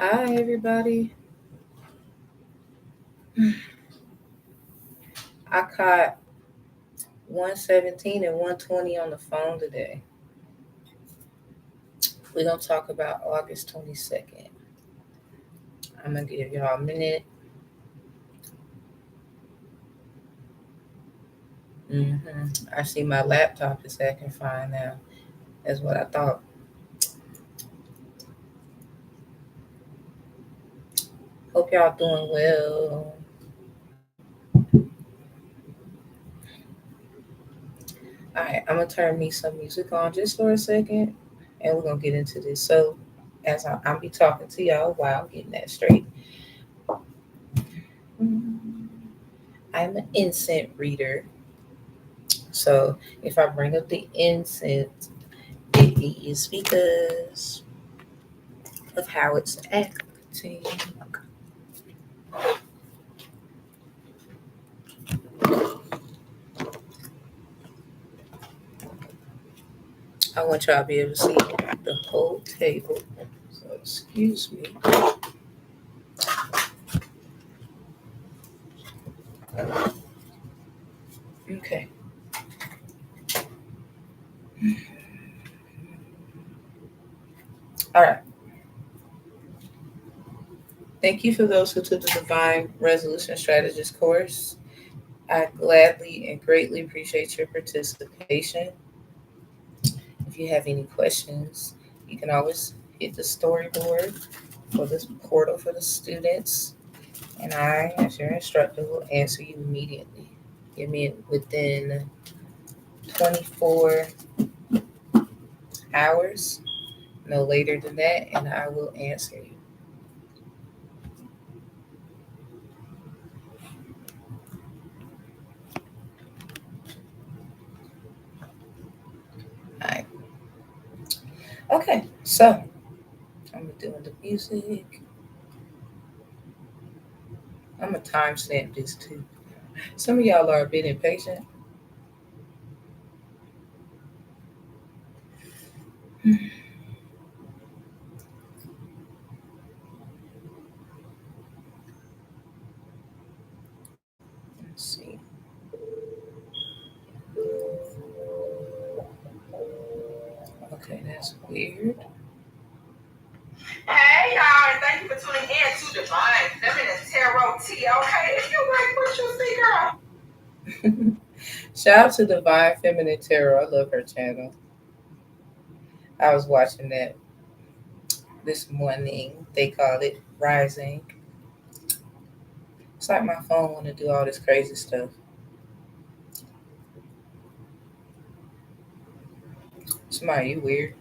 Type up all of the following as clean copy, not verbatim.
Hi, everybody. I caught 117 and 120 on the phone today. We're going to talk about August 22nd. I'm going to give y'all a minute. I see my laptop is acting fine now. That's what I thought. Hope y'all doing well. All right, I'm going to turn me some music on just for a second, and we're going to get into this. So, as I'll be talking to y'all while I'm getting that straight. Mm, I'm an incense reader. So if I bring up the incense, it is because of how it's acting. I want y'all to be able to see the whole table. So excuse me. Okay. All right. Thank you for those who took the Divine Resolution Strategist course. I gladly and greatly appreciate your participation. If you have any questions, you can always hit the storyboard for this portal for the students, and I, as your instructor, will answer you immediately. Give me within 24 hours, no later than that, and I will answer you. All right. Okay, so I'm doing the music. I'm gonna timestamp this too. Some of y'all are a bit impatient. Let's see. Okay, that's weird. Hey y'all, and thank you for tuning in to Divine Feminine Tarot Tea. Okay, if you like what you see, girl. Shout out to Divine Feminine Tarot. I love her channel. I was watching that this morning. They call it Rising. It's like my phone want to do all this crazy stuff. Somebody, you weird.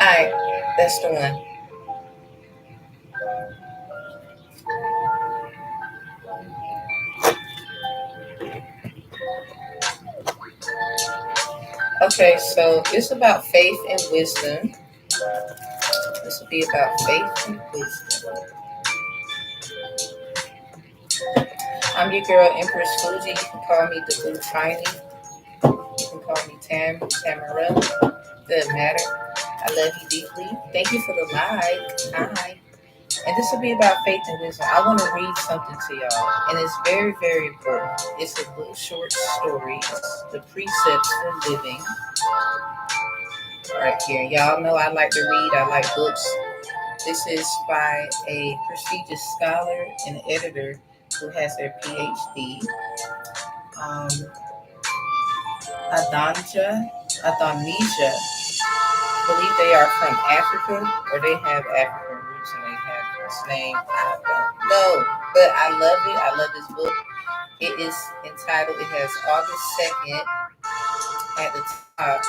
Alright, that's the one. Okay, so it's about faith and wisdom. This will be about faith and wisdom. I'm your girl, Empress Fugi. You can call me the Blue Tiny. You can call me Tamarella. Doesn't matter. I love you deeply. Thank you for the like. Hi. And this will be about faith and wisdom. I want to read something to y'all, and it's very, very important. It's a little short story. It's the precepts for living right here. Y'all know I like to read. I like books. This is by a prestigious scholar and editor who has their PhD. Um, Adonisha. I believe they are from Africa, or they have African roots, and they have this name. I don't know, but I love it. I love this book. It is entitled. It has August 2nd at the top,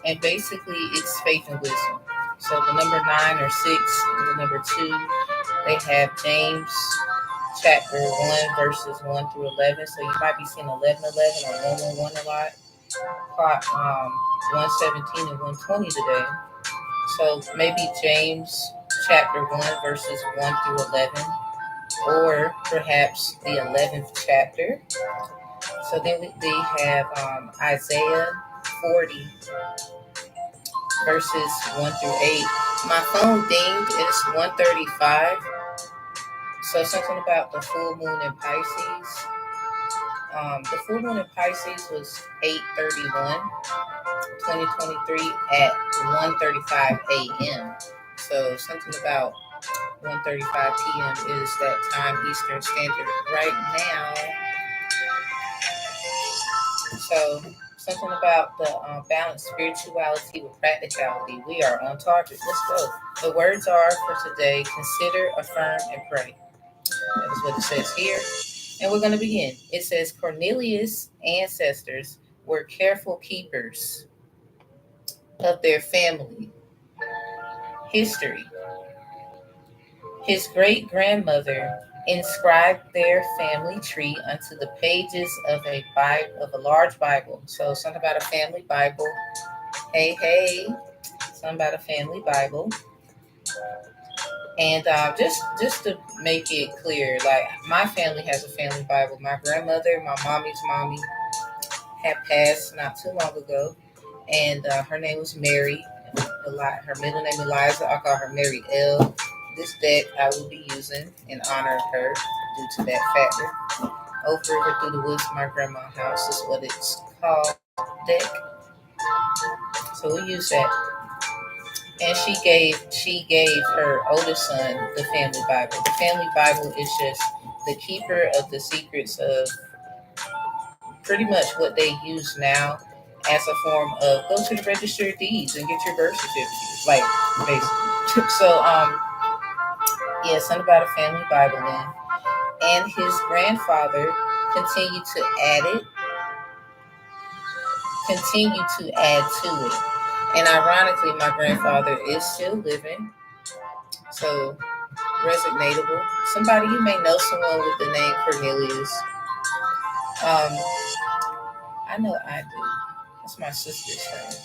and basically it's faith and wisdom. So the number 9 or 6, and the number 2, they have James chapter 1 verses 1 through 11. So you might be seeing 11:11 or 1:1 a lot. Caught 117 and 120 today. So maybe James chapter 1 verses 1 through 11. or perhaps the 11th chapter. So then we have Isaiah 40, verses 1 through 8. My phone dinged, it's 1:35. So something about the full moon in Pisces. The full moon in Pisces was 8:31, 2023 at 1:35 a.m. So something about 1:35 p.m. is that time Eastern Standard right now. So something about the balanced spirituality with practicality. We are on target. Let's go. The words are for today: consider, affirm, and pray. That is what it says here. And we're going to begin. It says Cornelius' ancestors were careful keepers of their family history. His great grandmother inscribed their family tree onto the pages of a Bible, of a large Bible. So something about a family Bible. Hey, hey, something about a family Bible. And just to make it clear, like my family has a family Bible. My grandmother, my mommy's mommy, had passed not too long ago, and her name was Mary. Her middle name Eliza. I call her Mary L. This deck I will be using in honor of her due to that factor. Over River Through the Woods, my grandma's house is what it's called, deck. So we use that. And she gave her oldest son the family Bible. The family Bible is just the keeper of the secrets of pretty much what they use now as a form of go to the register of deeds and get your birth certificate, like basically. So yeah, something about a family Bible then. And his grandfather continued to add it, continued to add to it. And ironically, my grandfather is still living, so resignatable. Somebody, you may know someone with the name Cornelius. I know I do. That's my sister's name.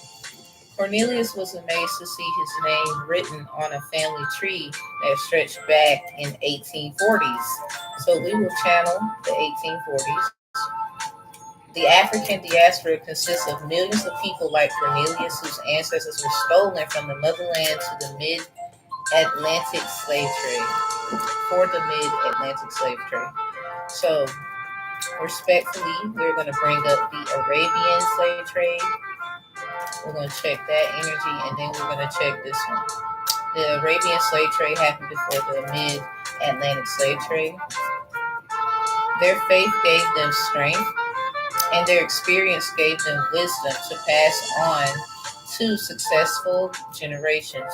Cornelius was amazed to see his name written on a family tree that stretched back in 1840s. So we will channel the 1840s. The African diaspora consists of millions of people like Cornelius whose ancestors were stolen from the motherland to the mid-Atlantic slave trade, for the mid-Atlantic slave trade. So respectfully, we're going to bring up the Arabian slave trade. We're going to check that energy, and then we're going to check this one. The Arabian slave trade happened before the mid-Atlantic slave trade. Their faith gave them strength, and their experience gave them wisdom to pass on to successful generations.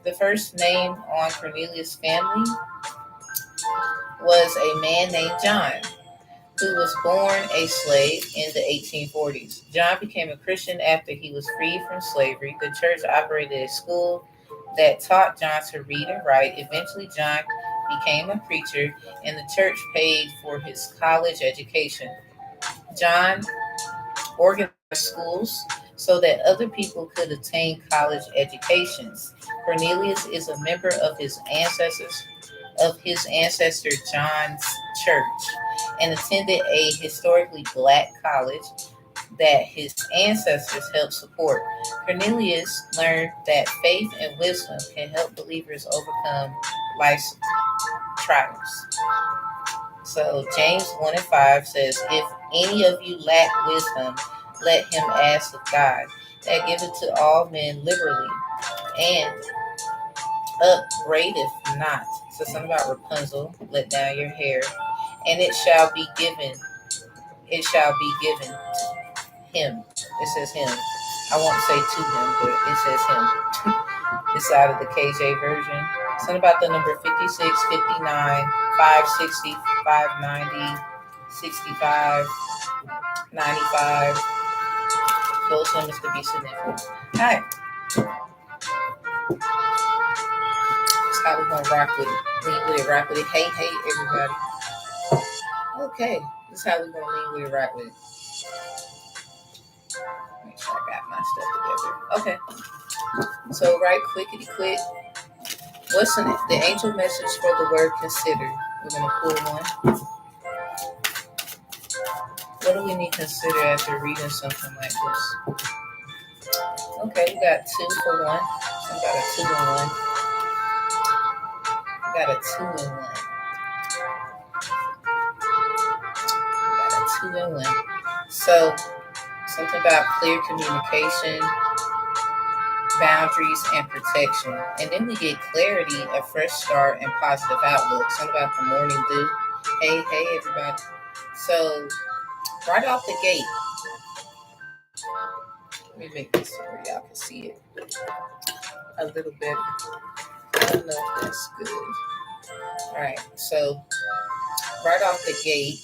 The first name on Cornelius' family was a man named John, who was born a slave in the 1840s. John became a Christian after he was freed from slavery. The church operated a school that taught John to read and write. Eventually, John became a preacher, and the church paid for his college education. John organized schools so that other people could attain college educations. Cornelius is a member of his ancestor John's church and attended a historically black college that his ancestors helped support. Cornelius learned that faith and wisdom can help believers overcome life's trials. So James 1 and 5 says, if any of you lack wisdom, let him ask of God, that giveth to all men liberally, and upbraideth not. So something about Rapunzel, let down your hair, and it shall be given him. It says him. I won't say to him, but it says him. It's out of the KJ version. Something about the number 56, 59, 560, 590, 65, 95. Those numbers could be significant. Alright. That's how we're gonna rock with it. Lean with it, rock with it. Hey, hey, everybody. Okay. This is how we're gonna lean with it, rock with it. Make sure I got my stuff together. Okay. So right quickity quick. What's the angel message for the word consider? We're going to pull one. What do we need to consider after reading something like this? Okay, we got 2 for 1. So we got a 2 and 1. We got a 2 and 1. We got a 2 and 1. So something about clear communication, boundaries, and protection. And then we get clarity, a fresh start, and positive outlook. Something about the morning dew. Hey, everybody. So right off the gate, let me make this so where y'all can see it a little better. I don't know if that's good. All right, so right off the gate,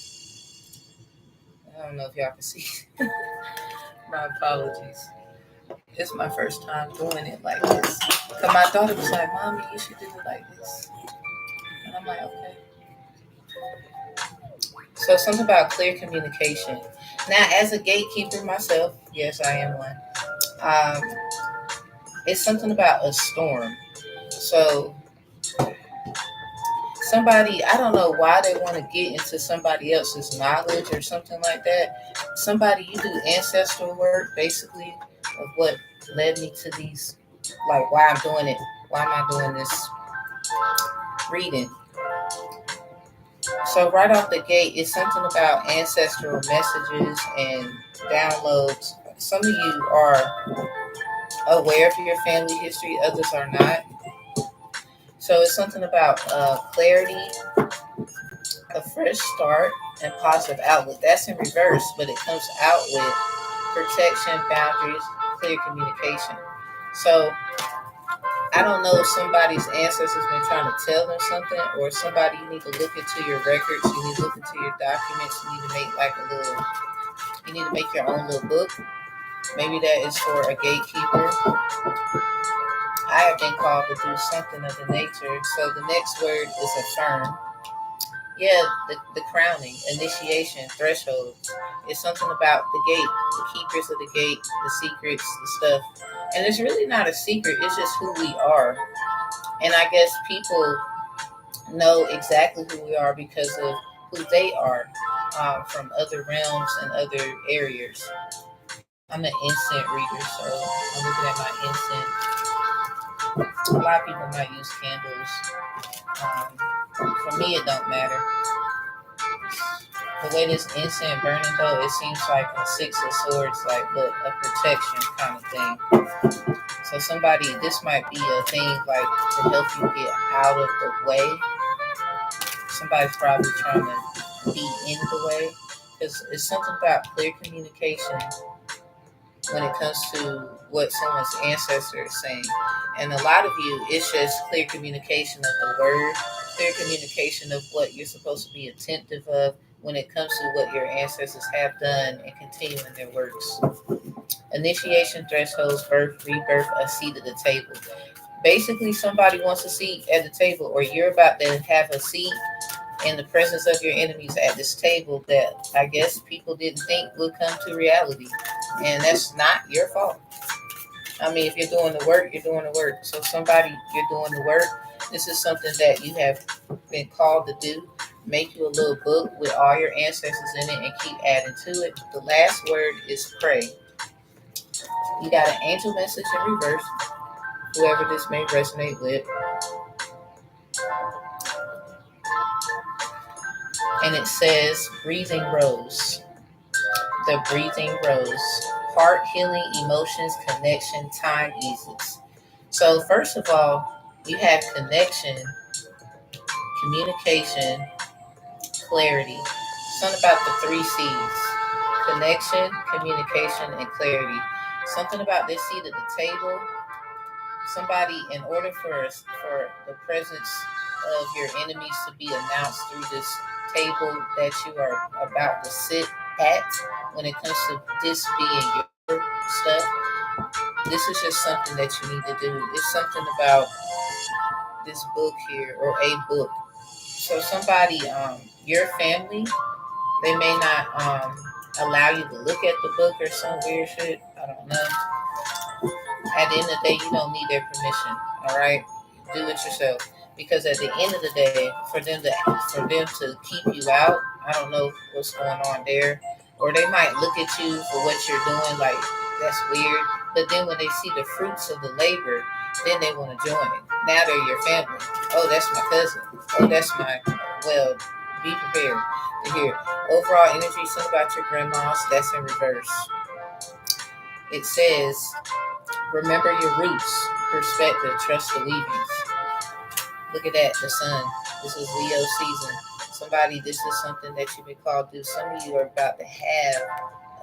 I don't know if y'all can see it. My apologies. It's my first time doing it like this. Because my daughter was like, Mommy, you should do it like this. And I'm like, okay. So something about clear communication. Now, as a gatekeeper myself, yes, I am one. It's something about a storm. So somebody, I don't know why they want to get into somebody else's knowledge or something like that. Somebody, you do ancestral work, basically, of what led me to these, like why I'm doing it. Why am I doing this reading? So right off the gate, it's something about ancestral messages and downloads. Some of you are aware of your family history, others are not. So it's something about clarity, a fresh start, and positive outlook. That's in reverse, but it comes out with protection, boundaries, clear communication. So I don't know if somebody's ancestors been trying to tell them something, or somebody, you need to look into your records, you need to look into your documents, you need to make like a little, you need to make your own little book. Maybe that is for a gatekeeper. I have been called to do something of the nature. So the next word is affirm. Yeah, the crowning, initiation, threshold. It's something about the gate, the keepers of the gate, the secrets, the stuff. And it's really not a secret, it's just who we are. And I guess people know exactly who we are because of who they are, from other realms and other areas. I'm an incense reader, so I'm looking at my incense. A lot of people might use candles. For me, it don't matter. The way this incense burning though, it seems like a 6 of swords, like but a protection kind of thing. So somebody, this might be a thing like to help you get out of the way. Somebody's probably trying to be in the way, because it's something about clear communication when it comes to what someone's ancestor is saying. And a lot of you, it's just clear communication of the word, clear communication of what you're supposed to be attentive of when it comes to what your ancestors have done and continue in their works. Initiation, thresholds, birth, rebirth, a seat at the table. Basically, somebody wants a seat at the table, or you're about to have a seat in the presence of your enemies at this table that I guess people didn't think would come to reality. And that's not your fault. I mean, if you're doing the work, you're doing the work. So somebody, you're doing the work. This is something that you have been called to do. Make you a little book with all your ancestors in it and keep adding to it. The last word is pray. You got an angel message in reverse, whoever this may resonate with. And it says, breathing rose. The breathing rose. Heart healing, emotions, connection, time eases. So first of all, you have connection, communication, clarity. Something about the 3 C's. Connection, communication, and clarity. Something about this seat at the table. Somebody, in order for the presence of your enemies to be announced through this table that you are about to sit at, when it comes to this being your stuff, this is just something that you need to do. It's something about this book here, or a book. So somebody, your family, they may not allow you to look at the book or some weird shit. I don't know. At the end of the day, you don't need their permission. All right, do it yourself. because at the end of the day, for them to keep you out, I don't know what's going on there, or they might look at you for what you're doing like that's weird. But then when they see the fruits of the labor, then they want to join. Now they're your family. Oh, that's my cousin. Oh, that's my well. Be prepared to hear overall energy. Something about your grandmas. That's in reverse. It says, remember your roots, perspective, trust the weavings. Look at that, the sun. This is Leo season. Somebody, this is something that you've been called to do. Some of you are about to have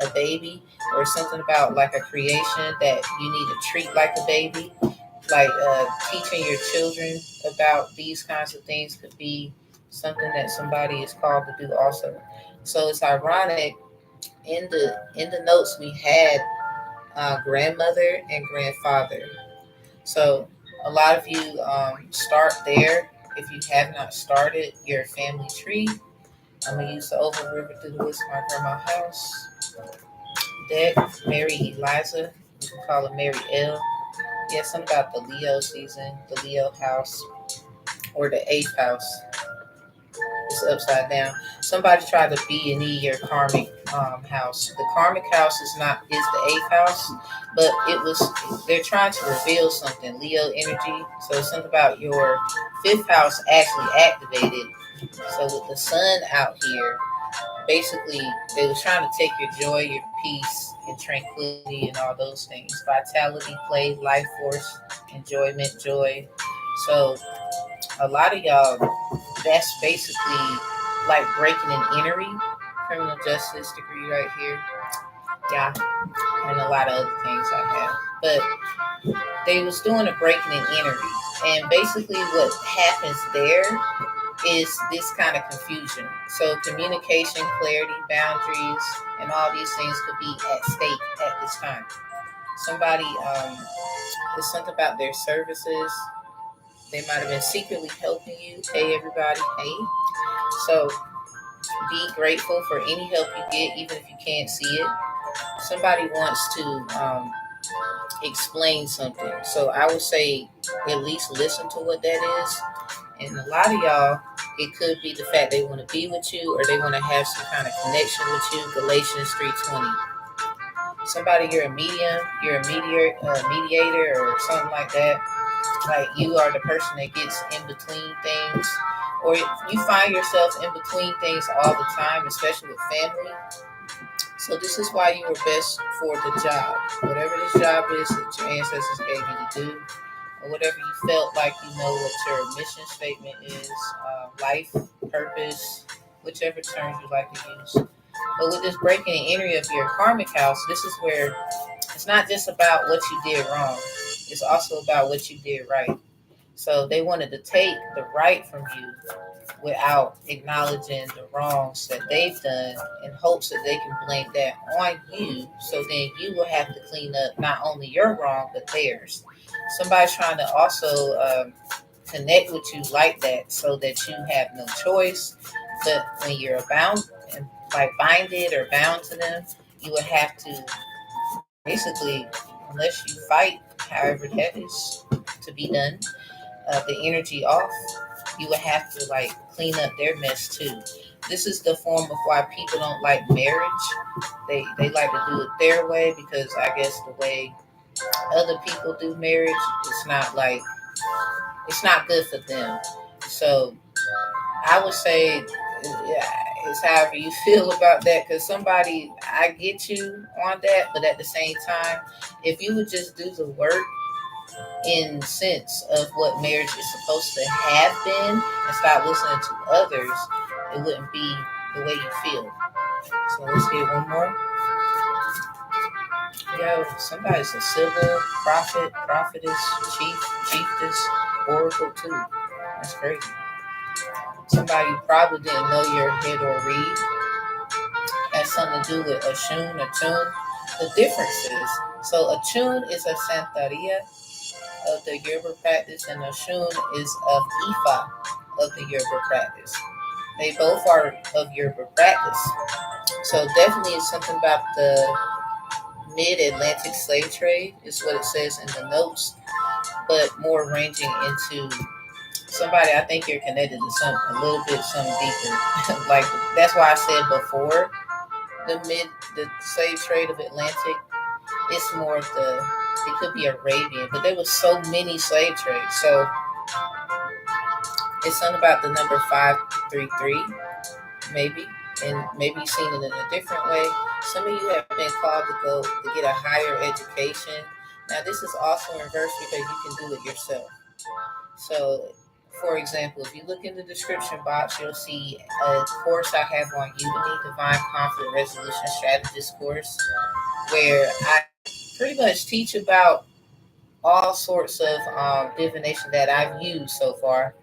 a baby, or something about like a creation that you need to treat like a baby. Like teaching your children about these kinds of things could be something that somebody is called to do also. So it's ironic in the notes we had grandmother and grandfather. So a lot of you start there. If you have not started your family tree, I'm gonna use the Over River through the Woods of my grandma's house deck. Mary Eliza, you can call her Mary L. Yeah, something about the Leo season, the Leo house, or the eighth house. It's upside down. Somebody tried to be and E your karmic house. The karmic house is the eighth house, but they're trying to reveal something. Leo energy. So something about your fifth house actually activated. So with the sun out here, basically they was trying to take your joy, your peace, and tranquility, and all those things. Vitality, play, life force, enjoyment, joy. So a lot of y'all, that's basically like breaking an energy. Criminal justice degree right here. Yeah, and a lot of other things I have. But they was doing a breaking an energy. And basically what happens there is this kind of confusion. So communication, clarity, boundaries, and all these things could be at stake at this time. Somebody, there's something about their services. They might have been secretly helping you. Hey, everybody. Hey. So be grateful for any help you get, even if you can't see it. Somebody wants to explain something. So I would say at least listen to what that is. And a lot of y'all, it could be the fact they want to be with you, or they want to have some kind of connection with you. Galatians 3:20. Somebody, you're a medium, you're a mediator or something like that. Like you are the person that gets in between things, or you find yourself in between things all the time, especially with family. So this is why you were best for the job. Whatever this job is that your ancestors gave you to do, or whatever you felt like you know what your mission statement is, life, purpose, whichever terms you like to use. But with this breaking the energy of your karmic house, this is where it's not just about what you did wrong. It's also about what you did right. So they wanted to take the right from you without acknowledging the wrongs that they've done, in hopes that they can blame that on you. So then you will have to clean up not only your wrong, but theirs. Somebody's trying to also connect with you like that, so that you have no choice. But when you're bound and like binded or bound to them, you would have to basically, unless you fight, however that is to be done, the energy off, you would have to like clean up their mess too. This is the form of why people don't like marriage. They like to do it their way, because I guess the way other people do marriage, it's not good for them. So I would say it's however you feel about that. Because somebody, I get you on that, but at the same time, if you would just do the work in sense of what marriage is supposed to have been, and stop listening to others, it wouldn't be the way you feel. So let's get one more. Yo, somebody's a civil prophet, prophetess, chiefess, oracle too. That's crazy. Somebody probably didn't know your head or read. Has something to do with a shun, a tune. The difference is, so a tune is a santeria of the Yoruba practice, and a shun is of Ifa of the Yoruba practice. They both are of Yoruba practice. So definitely it's something about the mid-Atlantic slave trade is what it says in the notes, but more ranging into somebody, I think you're connected to something a little bit, something deeper. Like that's why I said before the slave trade of Atlantic. It's more of it could be Arabian, but there was so many slave trades. So it's something about the number 533, maybe, and maybe you've seen it in a different way. Some of you have been called to go to get a higher education. Now this is also in reverse because you can do it yourself. So, for example, if you look in the description box, you'll see a course I have on Udemy, Divine Conflict Resolution Strategist course, where I pretty much teach about all sorts of divination that I've used so far.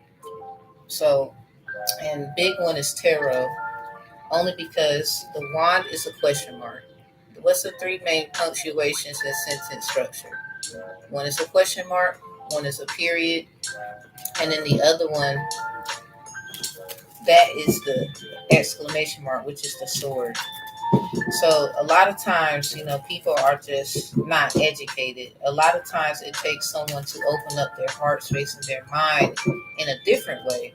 So, and big one is tarot, only because the wand is a question mark. What's the three main punctuations in sentence structure? One is a question mark, one is a period, and then the other one, that is the exclamation mark, which is the sword. So a lot of times, people are just not educated. A lot of times it takes someone to open up their heart space and their mind in a different way.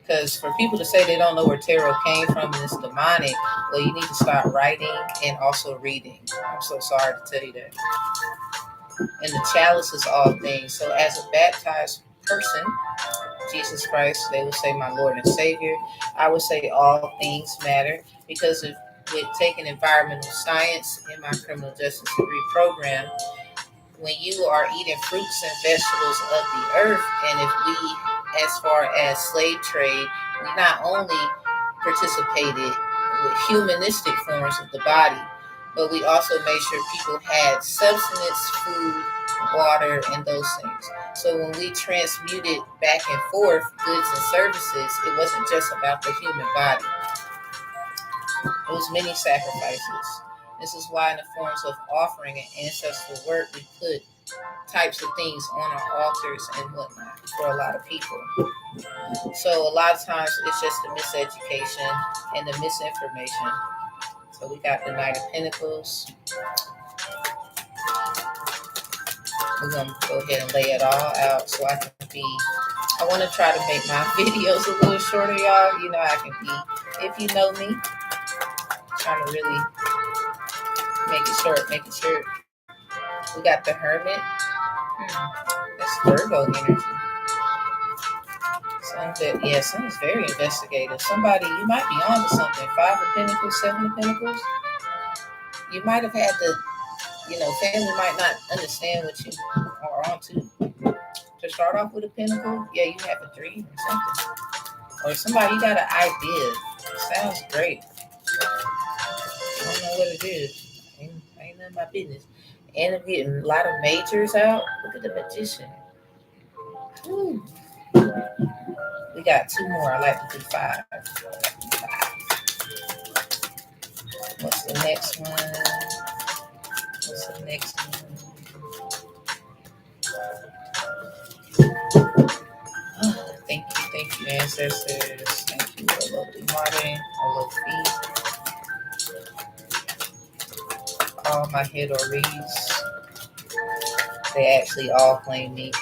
Because for people to say they don't know where tarot came from and it's demonic, well, you need to start writing and also reading. I'm so sorry to tell you that. And the chalice is all things. So as a baptized person, Jesus Christ, they would say my Lord and Savior. I would say all things matter because with taking environmental science in my criminal justice degree program, when you are eating fruits and vegetables of the earth, and if we, as far as slave trade, we not only participated with humanistic forms of the body, but we also made sure people had substance, food, water, and those things. So when we transmuted back and forth goods and services, it wasn't just about the human body. It was many sacrifices. This is why in the forms of offering and ancestral work, we put types of things on our altars and whatnot for a lot of people. So a lot of times it's just the miseducation and the misinformation. So we got the Knight of Pentacles. We're going to go ahead and lay it all out so I want to try to make my videos a little shorter, y'all. I can be, if you know me, trying to really make it short, make it short. We got the Hermit. That's Virgo energy. Someone's very investigative. Somebody, you might be on to something. 5 of Pentacles, 7 of Pentacles. You might have had family might not understand what you are on to. To start off with a Pentacle, yeah, you have a dream or something. Or somebody, you got an idea. It sounds great. I don't know what it is. Ain't none of my business. And I'm getting a lot of majors out. Look at the Magician. Woo. We got 2 more. I like to do 5. What's the next one? Oh, thank you, ancestors. Thank you, lovely Martin, all my Hidoris. They actually all claim me.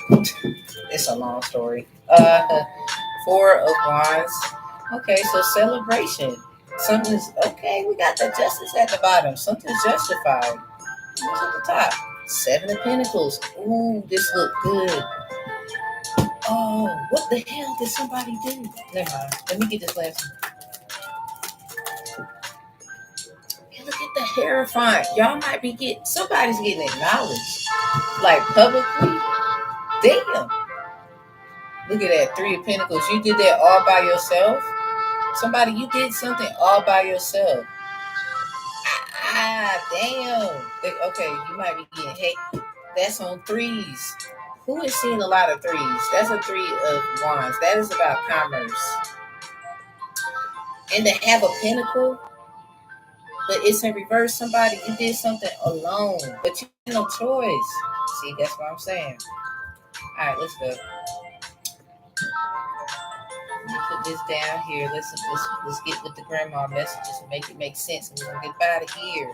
It's a long story. 4 of Wands. Okay, so celebration. Something's okay. We got the justice at the bottom. Something's justified. What's at the top? 7 of Pentacles. Ooh, this look good. Oh, what the hell did somebody do? Never mind. Let me get this last one. Hey, look at the Hierophant. Y'all might be somebody's getting acknowledged. Like publicly. Damn. Look at that. 3 of Pentacles. You did that all by yourself? Somebody, you did something all by yourself. Damn. Okay, you might be getting hate. That's on 3s. Who is seeing a lot of 3s? That's a 3 of Wands. That is about commerce. And to have a pentacle, but it's in reverse. Somebody, you did something alone, but you had no choice. See, that's what I'm saying. All right, let's go. Let me put this down here. Let's get with the grandma messages and make it make sense, and we're gonna get out of here.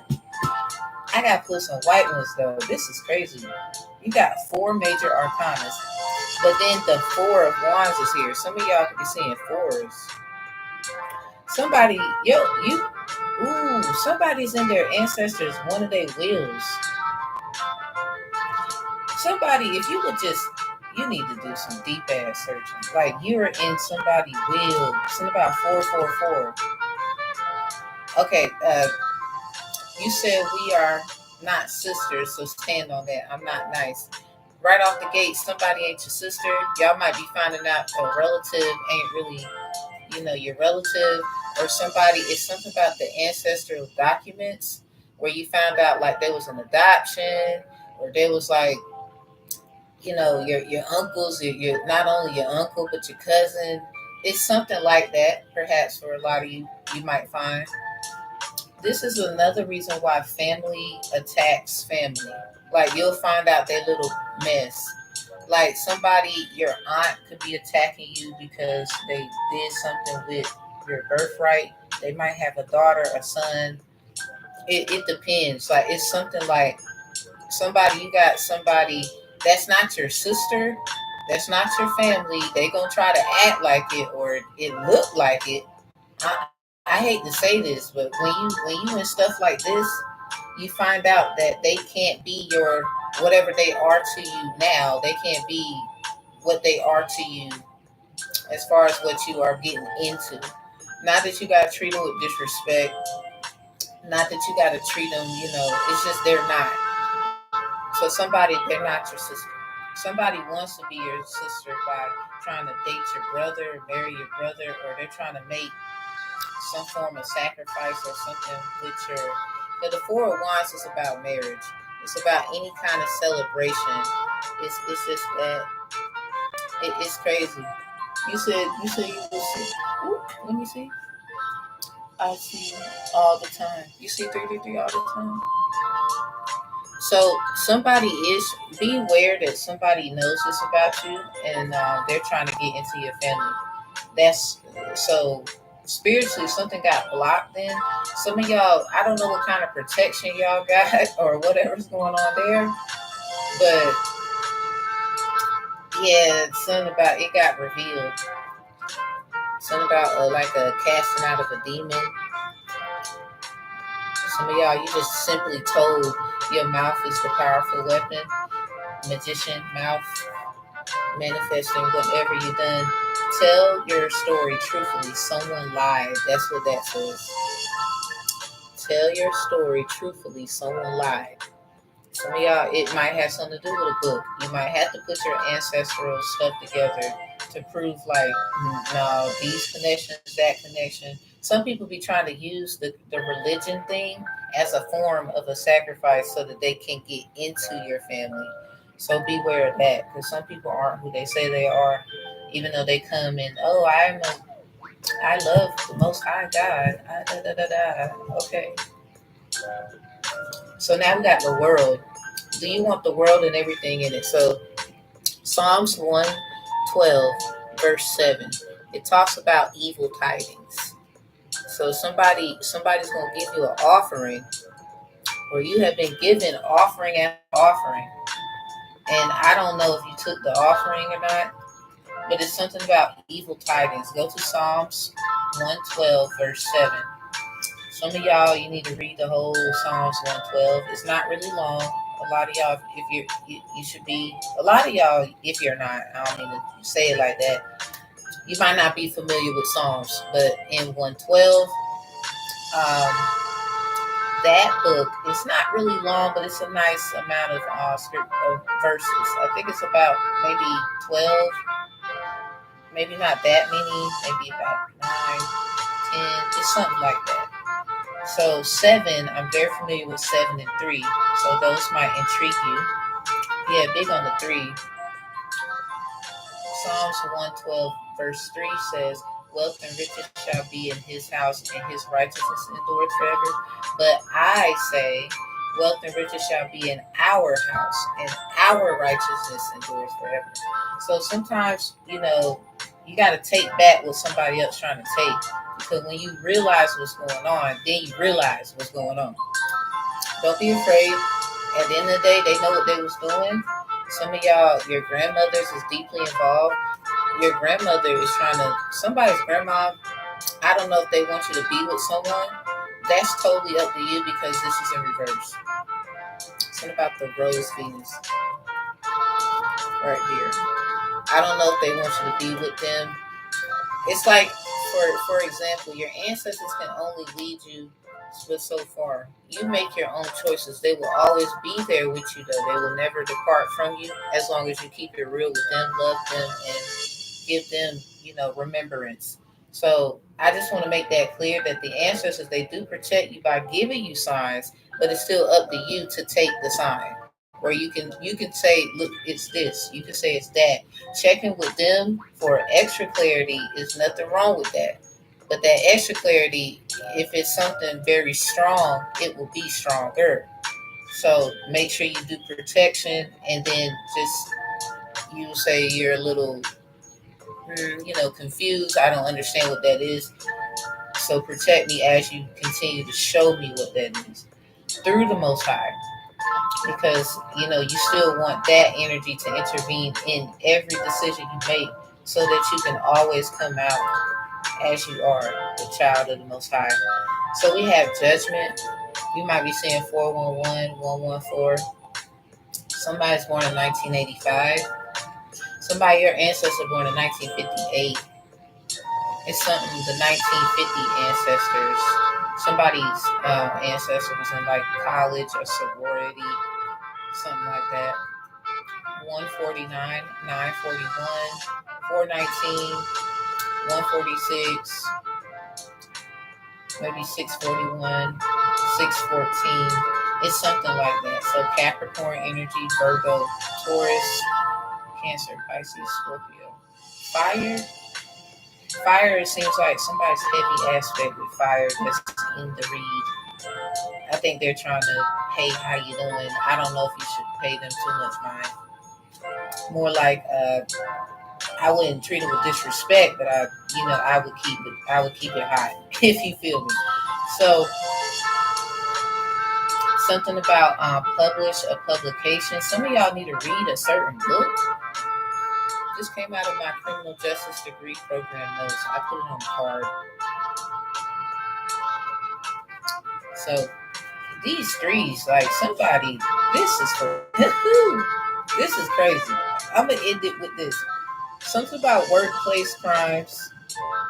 I gotta put some white ones though. This is crazy. You got 4 major arcanas. But then the Four of Wands is here. Some of y'all could be seeing fours. Somebody, somebody's in their ancestors, one of their wills. Somebody, if you would just, you need to do some deep ass searching. Like you're in somebody's will. Something about 444. Okay, you said we are not sisters, so stand on that. I'm not nice. Right off the gate, somebody ain't your sister. Y'all might be finding out a relative ain't really, your relative, or somebody. It's something about the ancestral documents where you found out like there was an adoption, or there was like, your uncles, your not only your uncle but your cousin. It's something like that. Perhaps for a lot of you might find. This is another reason why family attacks family. Like you'll find out their little mess. Like somebody, your aunt could be attacking you because they did something with your birthright. They might have a daughter, a son. It depends. Like it's something like somebody, you got somebody that's not your sister, that's not your family. They gonna try to act like it or it look like it. I hate to say this, but when you and stuff like this, you find out that they can't be your whatever they are to you now. They can't be what they are to you as far as what you are getting into. Not that you gotta treat them with disrespect. Not that you gotta treat them, it's just they're not. So somebody, they're not your sister. Somebody wants to be your sister by trying to date your brother, marry your brother, or they're trying to make some form of sacrifice or something with your. But the Four of Wands is about marriage. It's about any kind of celebration. It's just that it's crazy. You said you will see. Ooh, let me see. I see all the time. You see 333 all the time. So somebody is beware that somebody knows this about you, and they're trying to get into your family. That's so spiritually something got blocked. Then some of y'all, I don't know what kind of protection y'all got or whatever's going on there, but yeah, something about it got revealed. Something about like a casting out of a demon. Some of y'all, you just simply told your mouth is the powerful weapon. Magician mouth manifesting whatever you done. Tell your story truthfully. Someone lied. That's what that says. Tell your story truthfully. Someone lied. Some of y'all, it might have something to do with a book. You might have to put your ancestral stuff together to prove, like, no, these connections, that connection. Some people be trying to use the religion thing as a form of a sacrifice so that they can get into your family. So beware of that, because some people aren't who they say they are, even though they come in, oh, I love the Most High God. Da, da, da, da. Okay. So now we got the world. Do you want the world and everything in it? So Psalms 112, verse 7. It talks about evil tidings. So somebody's gonna give you an offering, or you have been given offering after offering. And I don't know if you took the offering or not, but it's something about evil tidings. Go to Psalms 112, verse 7. Some of y'all, you need to read the whole Psalms 112. It's not really long. A lot of y'all, if you should be. A lot of y'all, if you're not, I don't mean to say it like that. You might not be familiar with Psalms, but in 112, that book is not really long, but it's a nice amount of script of verses. I think it's about maybe 12, maybe not that many, maybe about 9, 10, it's something like that. So 7, I'm very familiar with 7 and 3. So those might intrigue you. Yeah, big on the 3. Psalms 112 verse 3 says, wealth and riches shall be in his house, and his righteousness endureth forever. But I say, wealth and riches shall be in our house, and our righteousness endureth forever. So sometimes, you got to take back what somebody else trying to take. Because when you realize what's going on, then you realize what's going on. Don't be afraid. At the end of the day, they know what they was doing. Some of y'all, your grandmothers is deeply involved. Your grandmother is trying to, somebody's grandma, I don't know if they want you to be with someone. That's totally up to you because this is in reverse. Something about the rose Venus right here. I don't know if they want you to be with them. It's like, for example, your ancestors can only lead you but so far. You make your own choices. They will always be there with you, though. They will never depart from you as long as you keep it real with them, love them, and give them, remembrance. So I just want to make that clear that the ancestors, they do protect you by giving you signs, but it's still up to you to take the sign. Where you can say, look, it's this. You can say it's that. Checking with them for extra clarity is nothing wrong with that. But that extra clarity, if it's something very strong, it will be stronger. So make sure you do protection, and then just you say you're a little confused. I don't understand what that is. So protect me as you continue to show me what that is through the Most High, because you still want that energy to intervene in every decision you make, so that you can always come out as you are, the child of the Most High. So we have judgment. You might be saying 411, 114. Somebody's born in 1985. Somebody, your ancestor, born in 1958. It's something, the 1950 ancestors. Somebody's ancestor was in like college or sorority, something like that. 149, 941, 419, 146, maybe 641, 614. It's something like that. So Capricorn energy, Virgo, Taurus, Cancer, Pisces, Scorpio. Fire. Fire, it seems like somebody's heavy aspect with fire that's in the read. I think they're trying to, hey, how you doing? I don't know if you should pay them too much mind. More like I wouldn't treat it with disrespect, but I would keep it. I would keep it hot if you feel me. So something about publish a publication. Some of y'all need to read a certain book. Just came out of my criminal justice degree program notes. I put it on the card. So these threes, like somebody, this is this is crazy. I'm gonna end it with this. Something about workplace crimes.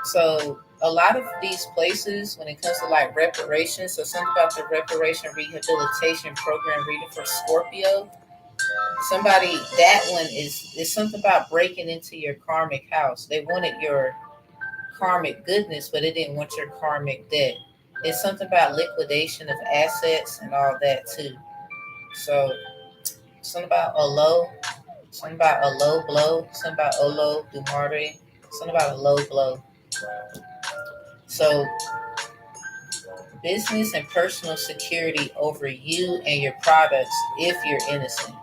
So a lot of these places, when it comes to like reparations, so something about the reparation rehabilitation program reading for Scorpio. Somebody, that one is something about breaking into your karmic house. They wanted your karmic goodness, but it didn't want your karmic debt. It's something about liquidation of assets and all that too. So something about a low, something about a low blow, something about Olo Dumare, something about a low blow. So business and personal security over you and your products if you're innocent.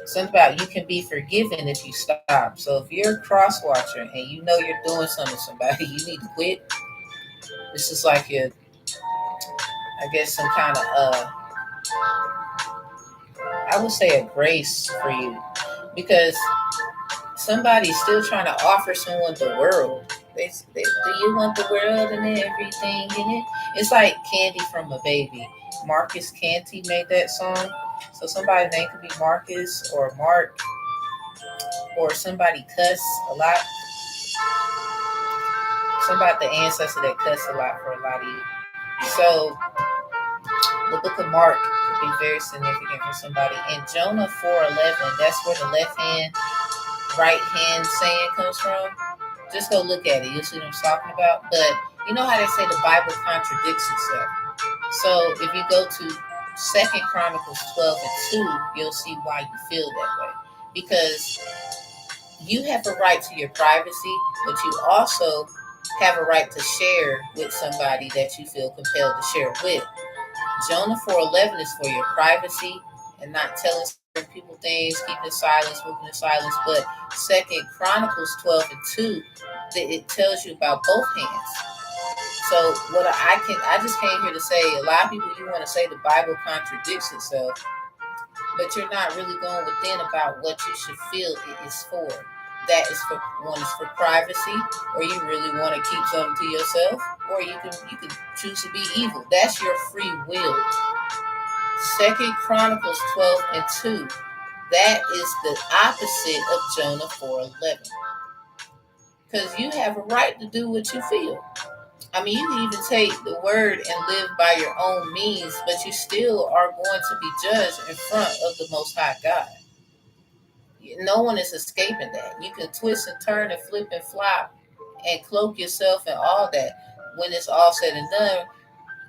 Something about you can be forgiven if you stop. So if you're a cross watcher and you know you're doing something to somebody, you need to quit. This is like I guess some kind of I would say a grace for you, because somebody's still trying to offer someone the world. Do you want the world and everything in it? It's like candy from a baby. Marcus Canty made that song. So somebody's name could be Marcus or Mark, or somebody cuss a lot. Somebody, the ancestor that cuss a lot for a lot of you. So the book of Mark could be very significant for somebody. In Jonah 4:11, that's where the left hand, right hand saying comes from. Just go look at it. You'll see what I'm talking about. But you know how they say the Bible contradicts itself. So if you go to Second Chronicles 12:2, you'll see why you feel that way. Because you have a right to your privacy, but you also have a right to share with somebody that you feel compelled to share with. Jonah 4:11 is for your privacy and not telling certain people things, keeping silence, moving in silence. But Second Chronicles 12:2, it tells you about both hands. So I just came here to say, a lot of people, you want to say the Bible contradicts itself. but you're not really going within about what you should feel it is for. That is for one is for privacy, or you really want to keep something to yourself, or you can choose to be evil. That's your free will. Second Chronicles 12:2. That is the opposite of Jonah 4:11. Because you have a right to do what you feel. I mean, you can even take the word and live by your own means, but you still are going to be judged in front of the Most High God. No one is escaping that. You can twist and turn and flip and flop and cloak yourself and all that. When it's all said and done,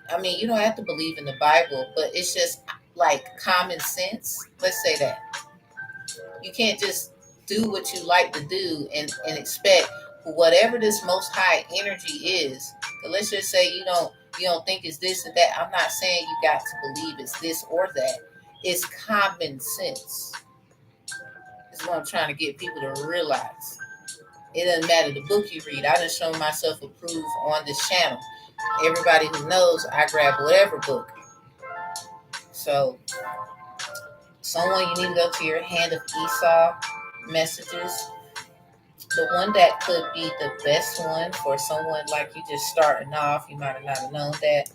I mean, you don't have to believe in the Bible, but it's just like common sense. Let's say that. You can't just do what you like to do and expect whatever this most high energy is. Let's just say you don't think it's this and that. I'm not saying you got to believe it's this or that. It's common sense. Is what I'm trying to get people to realize. It doesn't matter the book you read. I just show myself approved on this channel. Everybody who knows, I grab whatever book. So, someone you need to go to your Hand of Esau messages. The one that could be the best one for someone like you just starting off, you might have not known that.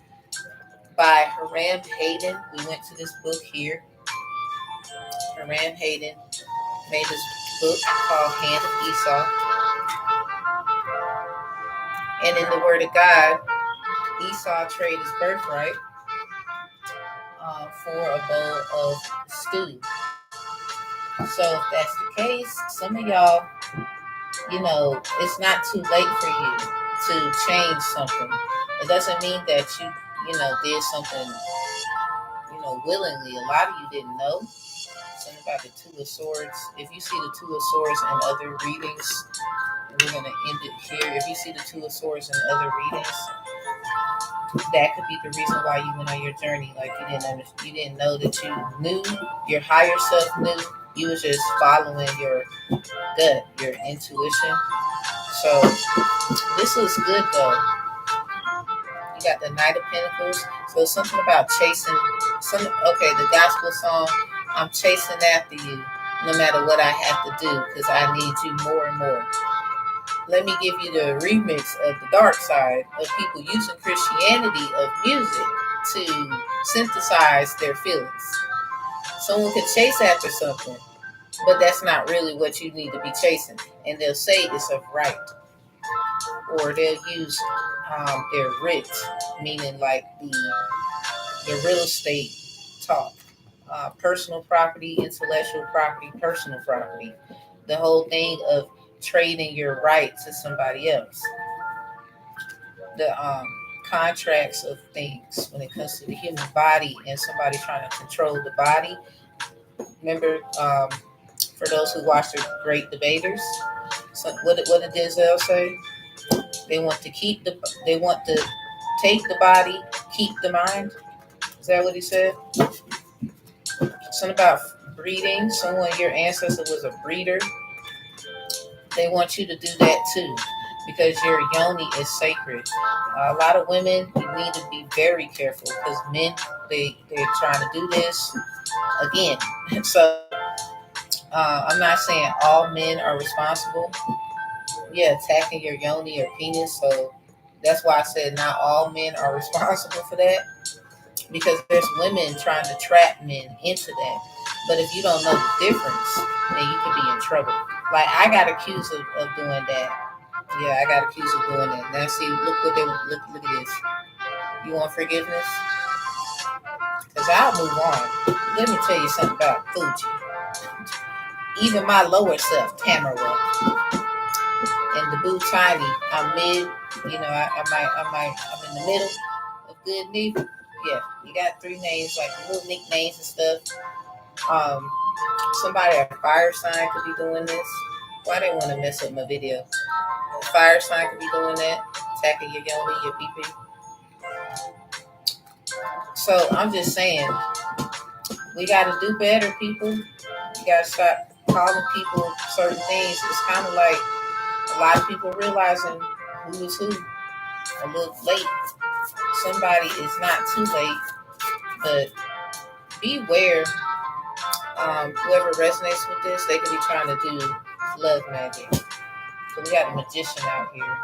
By Haram Hayden. We went to this book here. Haram Hayden made this book called Hand of Esau. And in the Word of God, Esau traded his birthright for a bowl of stew. So if that's the case, some of y'all, it's not too late for you to change something. It doesn't mean that you did something, willingly. A lot of you didn't know. Something about the Two of Swords. If you see the Two of Swords in other readings, and we're going to end it here. If you see the Two of Swords in other readings, that could be the reason why you went on your journey. Like you didn't know that you knew, your higher self knew. You was just following your gut, your intuition. So this was good though. You got the Knight of Pentacles. So something about chasing. The gospel song. I'm chasing after you, no matter what I have to do, because I need you more and more. Let me give you the remix of the dark side of people using Christianity of music to synthesize their feelings. Someone could chase after something, but that's not really what you need to be chasing. And they'll say it's of right. Or they'll use their writ, meaning like the real estate talk. Personal property, intellectual property, personal property. The whole thing of trading your right to somebody else. The contracts of things when it comes to the human body and somebody trying to control the body. Remember, for those who watch the Great Debaters, what did Denzel say? They want to take the body, keep the mind. Is that what he said? Something about breeding. Someone, your ancestor was a breeder. They want you to do that too, because your yoni is sacred. A lot of women, you need to be very careful because men, they're trying to do this again. So I'm not saying all men are responsible. Yeah, attacking your yoni or penis. So that's why I said not all men are responsible for that, because there's women trying to trap men into that. But if you don't know the difference, then you could be in trouble. Like I got accused of doing that. Yeah, I got accused of doing that. Now see, look at this. You want forgiveness? Because I'll move on. Let me tell you something about Fuji. Even my lower self, Tamara, and the Boo Tiny, I'm mid. I'm in the middle of good and evil. Yeah, you got three names, like little nicknames and stuff. Somebody, a fire sign, could be doing this. Why they want to mess up my video? A fire sign could be doing that, attacking your yoni, your pee. So I'm just saying, we got to do better, people. You got to stop calling people certain things. It's kind of like a lot of people realizing who is who a little late. Somebody is not too late, but beware Whoever resonates with this, they could be trying to do love magic. So we got a magician out here.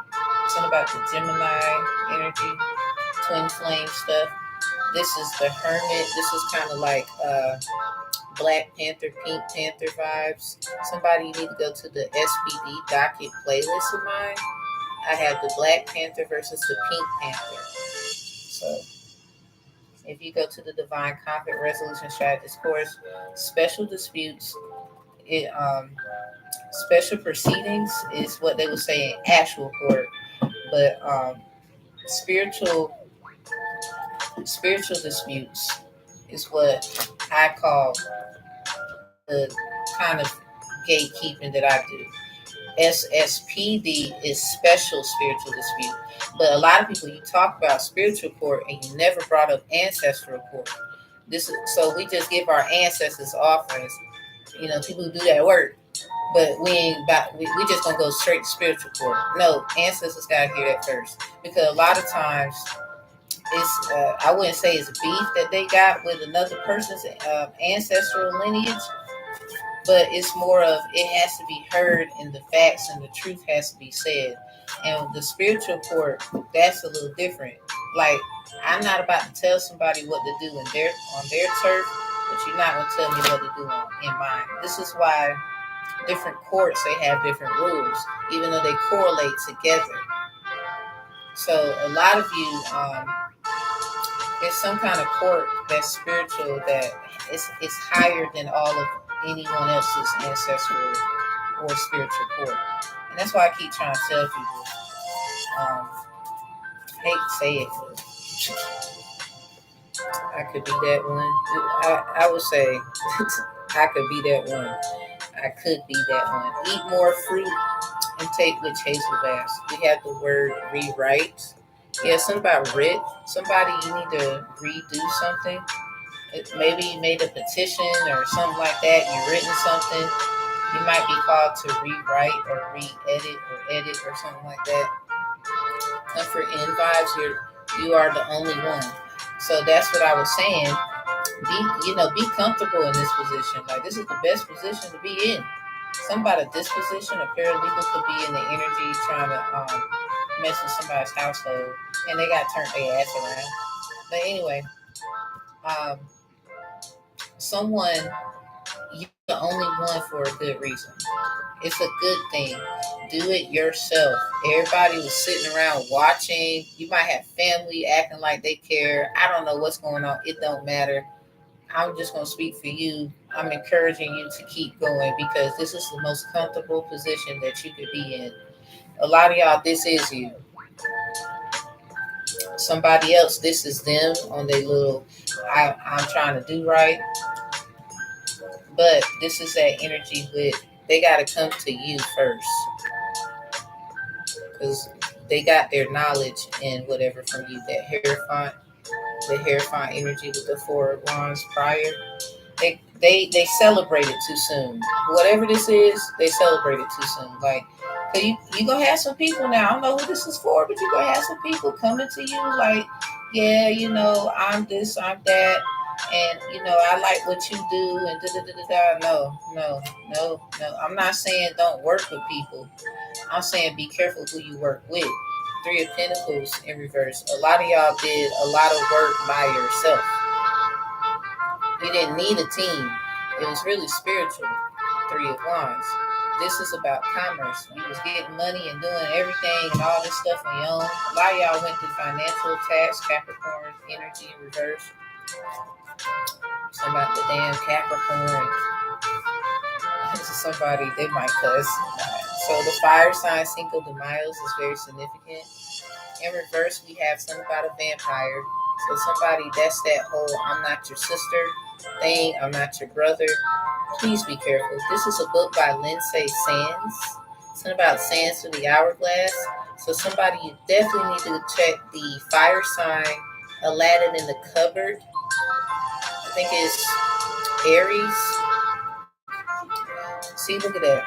Something about the Gemini energy, twin flame stuff. This is the Hermit. This is kind of like Black Panther, Pink Panther vibes. Somebody, you need to go to the SBD docket playlist of mine. I have the Black Panther versus the Pink Panther. So if you go to the Divine Conflict Resolution Strategist course, special disputes, it special proceedings is what they would say in actual court, but spiritual spiritual disputes is what I call the kind of gatekeeping that I do. SSPD is special spiritual dispute. But a lot of people, you talk about spiritual court and you never brought up ancestral court. This is so we just give our ancestors offerings. You know, people who do that work, but we ain't about. We just gonna go straight to spiritual court. No, ancestors gotta hear that first because a lot of times it's I wouldn't say it's beef that they got with another person's ancestral lineage, but it's more of it has to be heard and the facts and the truth has to be said. And the spiritual court, that's a little different. Like I'm not about to tell somebody what to do in their on their turf, but you're not gonna tell me what to do in mine. This is why different courts they have different rules, even though they correlate together. So a lot of you, there's some kind of court that's spiritual that it's higher than all of anyone else's ancestral or spiritual court, and that's why I keep trying to tell people. Um, hate to say it, but I could be that one. I would say I could be that one. I could be that one. Eat more fruit and take witch hazel baths. We have the word rewrite. Yeah, something about writ. Somebody you need to redo something. Maybe you made a petition or something like that. You've written something. You might be called to rewrite or re-edit or edit or something like that. Comfort in vibes. You are the only one. So that's what I was saying. Be comfortable in this position. Like this is the best position to be in. Somebody this position, a paralegal could be in the energy trying to mess with somebody's household, and they got turned their ass around. But anyway, um, someone you're the only one for a good reason. It's a good thing. Do it yourself. Everybody was sitting around watching. You might have family acting like they care. I don't know what's going on. It don't matter. I'm just going to speak for you. I'm encouraging you to keep going because this is the most comfortable position that you could be in. A lot of y'all, this is you. Somebody else, this is them on their little, I'm trying to do right. But this is that energy with, they got to come to you first. Because they got their knowledge and whatever from you. That hair font energy with the 4 of Wands prior. They celebrate it too soon. Whatever this is, they celebrate it too soon. Like, you gonna have some people now. I don't know who this is for, but you gonna have some people coming to you like, yeah, I'm this, I'm that, and I like what you do, and da da da da da. No. I'm not saying don't work with people. I'm saying be careful who you work with. 3 of Pentacles in reverse. A lot of y'all did a lot of work by yourself. You didn't need a team. It was really spiritual. 3 of Wands. This is about commerce. You was getting money and doing everything and all this stuff on your own. A lot of y'all went through financial attacks, Capricorn energy in reverse. Something about the damn Capricorn. Somebody, they might cuss. So the fire sign Cinco de Mayo is very significant. In reverse, we have something about a vampire. So somebody, that's that whole I'm not your sister thing, I'm not your brother. Please be careful. This is a book by Lindsay Sands. Something about sands through the hourglass. So somebody, you definitely need to check the fire sign Aladdin in the cupboard. I think it's Aries. See, look at that.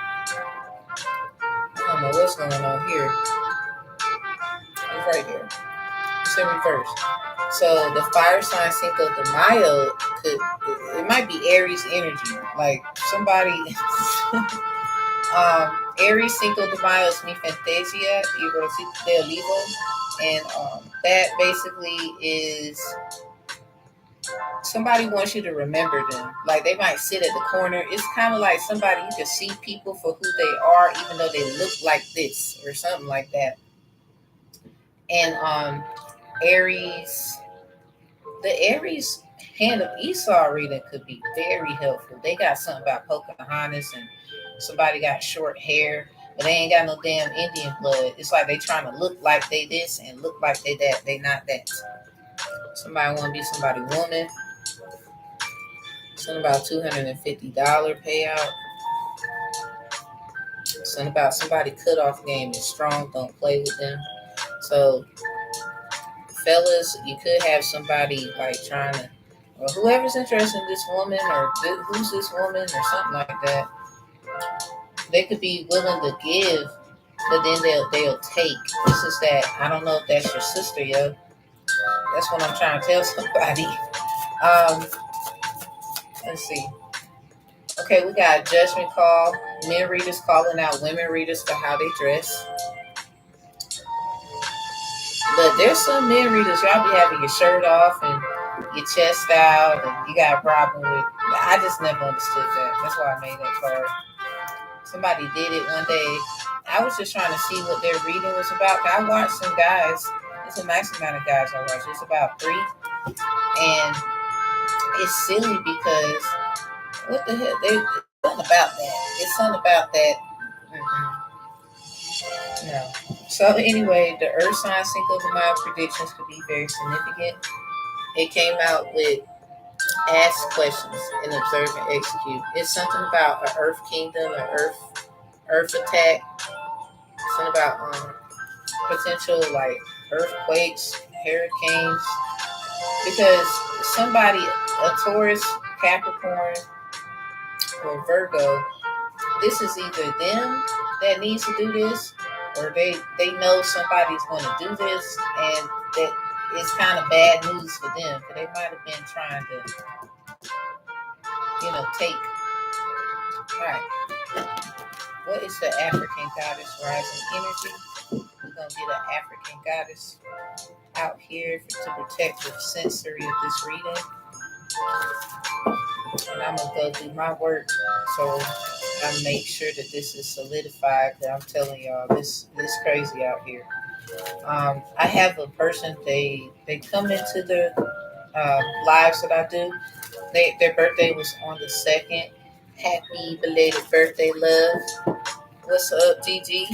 I don't know what's going on here. It's right here. It's in reverse. So the fire sign Cinco de Mayo it might be Aries energy. Like somebody Aries Cinco de Mayo es mi fantasia y Rosita de Olivo. And that basically is somebody wants you to remember them. Like they might sit at the corner. It's kind of like somebody you can see people for who they are, even though they look like this or something like that. And Aries, the Aries hand of Esau reading could be very helpful. They got something about Pocahontas and somebody got short hair, but they ain't got no damn Indian blood. It's like they trying to look like they this and look like they that. They not that. Somebody want to be somebody woman. Something about $250 payout. Something about somebody cutoff game is strong. Don't play with them. So, fellas, you could have somebody like trying to, or whoever's interested in this woman, or who's this woman, or something like that. They could be willing to give, but then they'll take. This is that. I don't know if that's your sister, yo. That's what I'm trying to tell somebody. Um, let's see. Okay, we got a judgment call. Men readers calling out women readers for how they dress. But there's some men readers, y'all be having your shirt off and your chest out, and you got a problem with. I just never understood that. That's why I made that card. Somebody did it one day. I was just trying to see what their reading was about. I watched some guys. It's a nice amount of guys I watched. It's about 3. And it's silly because what the hell? It's something about that. It's something about that. No. So anyway, the Earth sign Cinco de Mayo predictions could be very significant. It came out with ask questions and observe and execute. It's something about an Earth kingdom, an Earth attack. Something about potential like earthquakes, hurricanes, because somebody, a Taurus, Capricorn, or Virgo, this is either them that needs to do this, or they know somebody's going to do this, and that it's kind of bad news for them, because they might have been trying to, take. All right. What is the African goddess rising energy? We're going to get an African goddess out here to protect the sensory of this reading. And I'm going to go do my work so I make sure that this is solidified. That I'm telling y'all, this crazy out here. I have a person, they come into the lives that I do. Their birthday was on the 2nd. Happy belated birthday, love. What's up, Gigi?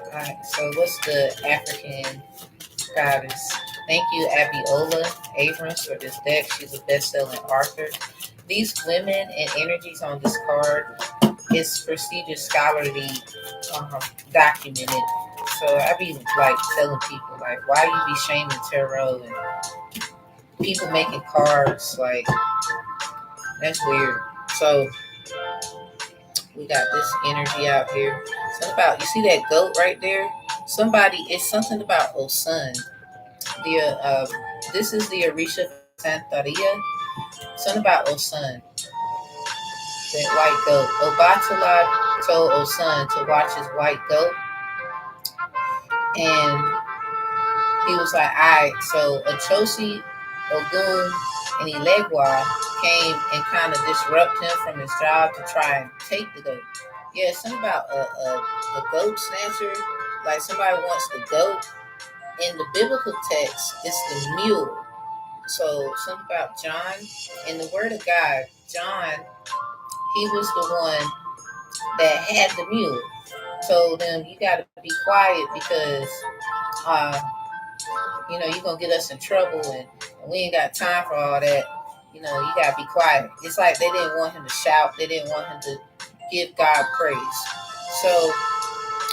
Alright, so what's the African goddess? Thank you, Abiola Abrams, for this deck. She's a best-selling author. These women and energies on this card is prestigious scholarly documented. So I be like telling people like, why you be shaming tarot and people making cards, like that's weird. So we got this energy out here. Something about, you see that goat right there? It's something about Osun. This is the Orisha Santeria. Something about Osun. That white goat. Obatala told Osun to watch his white goat. And he was like, alright, so Achosi, Ogun, and Ilegwa came and kind of disrupt him from his job to try and take the goat. Yeah, it's something about a goat snatcher. Like somebody wants the goat. In the biblical text, it's the mule. So something about John. In the Word of God, John, he was the one that had the mule. Told them, you got to be quiet because you're going to get us in trouble, and we ain't got time for all that. You got to be quiet. It's like they didn't want him to shout. They didn't want him to give God praise. So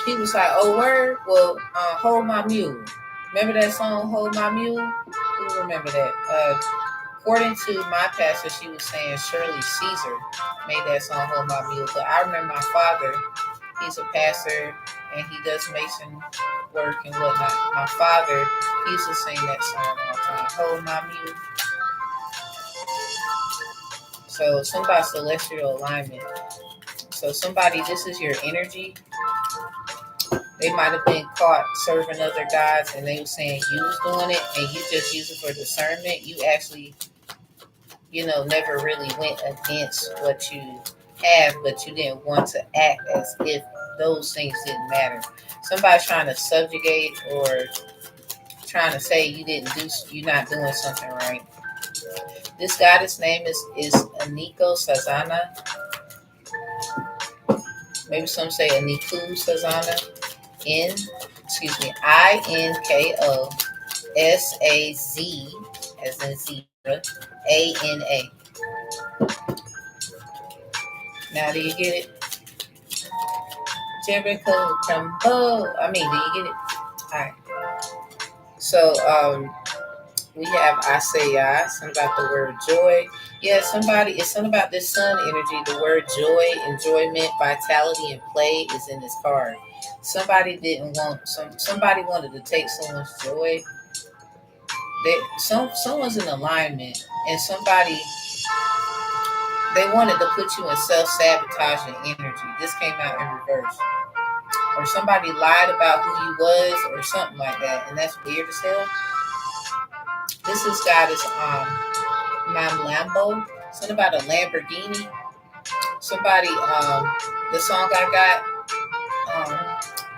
he was like, oh, word? Well, hold my mule. Remember that song, Hold My Mule? Who remember that? According to my pastor, she was saying Shirley Caesar made that song, Hold My Mule. But I remember my father, he's a pastor. and he does mason work and whatnot. My father, he used to sing that song all the time. Hold my mule. So something about celestial alignment. So somebody, this is your energy. They might have been caught serving other gods, and they were saying you was doing it, and you just use it for discernment. You actually, never really went against what you have, but you didn't want to act as if those things didn't matter. Somebody's trying to subjugate or trying to say you're not doing something right. This goddess name is Aniko Sazana. Maybe some say Aniku Sazana. Inko Saz as in zebra Ana. Now do you get it? Jericho crumble. Do you get it? Alright. So we have Asaya, something about the word joy. Yeah, it's something about this sun energy. The word joy, enjoyment, vitality, and play is in this card. Somebody didn't want somebody wanted to take someone's joy. Someone's in alignment, and they wanted to put you in self-sabotaging energy. This came out in reverse. Or somebody lied about who you was or something like that, and that's weird as hell. This is goddess Mam Lambo. Something about a Lamborghini. Somebody the song I got,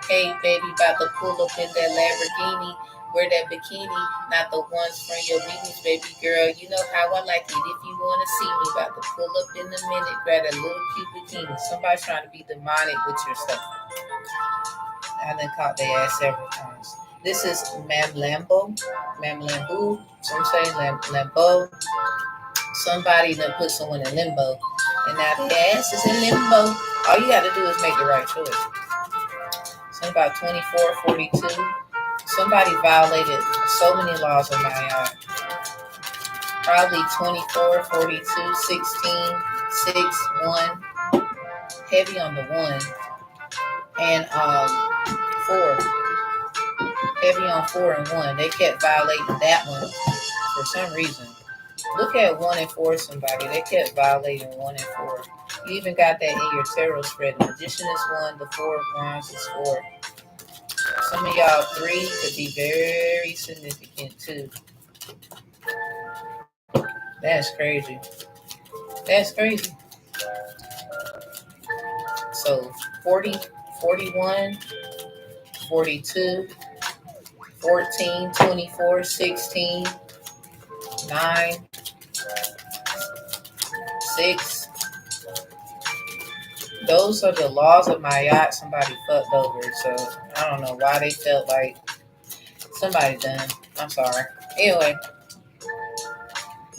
hey baby, about to pull up in that Lamborghini, wear that bikini, not the ones from your meetings, baby girl. You know how I like it. If you wanna see me, about to pull up in a minute, grab a little cute bikini. Somebody's trying to be demonic with your stuff. I done caught their ass several times. This is Mam Lambo. Mam Lambo. Some say Lambo. Somebody done put someone in limbo. And now their ass is in limbo. All you gotta do is make the right choice. Something about 2442. Somebody violated so many laws of my probably 24, 42, 16, 6, 1. Heavy on the 1. And 4. Heavy on 4 and 1. They kept violating that one for some reason. Look at 1 and 4, somebody. They kept violating 1 and 4. You even got that in your tarot spread. The Magician is 1, the 4 of Wands is 4. Some of y'all 3 could be very significant too. That's crazy. That's crazy. So 40, 41, 42, 14, 24, 16, 9, 6. Those are the laws of my yacht somebody fucked over. So I don't know why they felt like somebody done. I'm sorry. Anyway,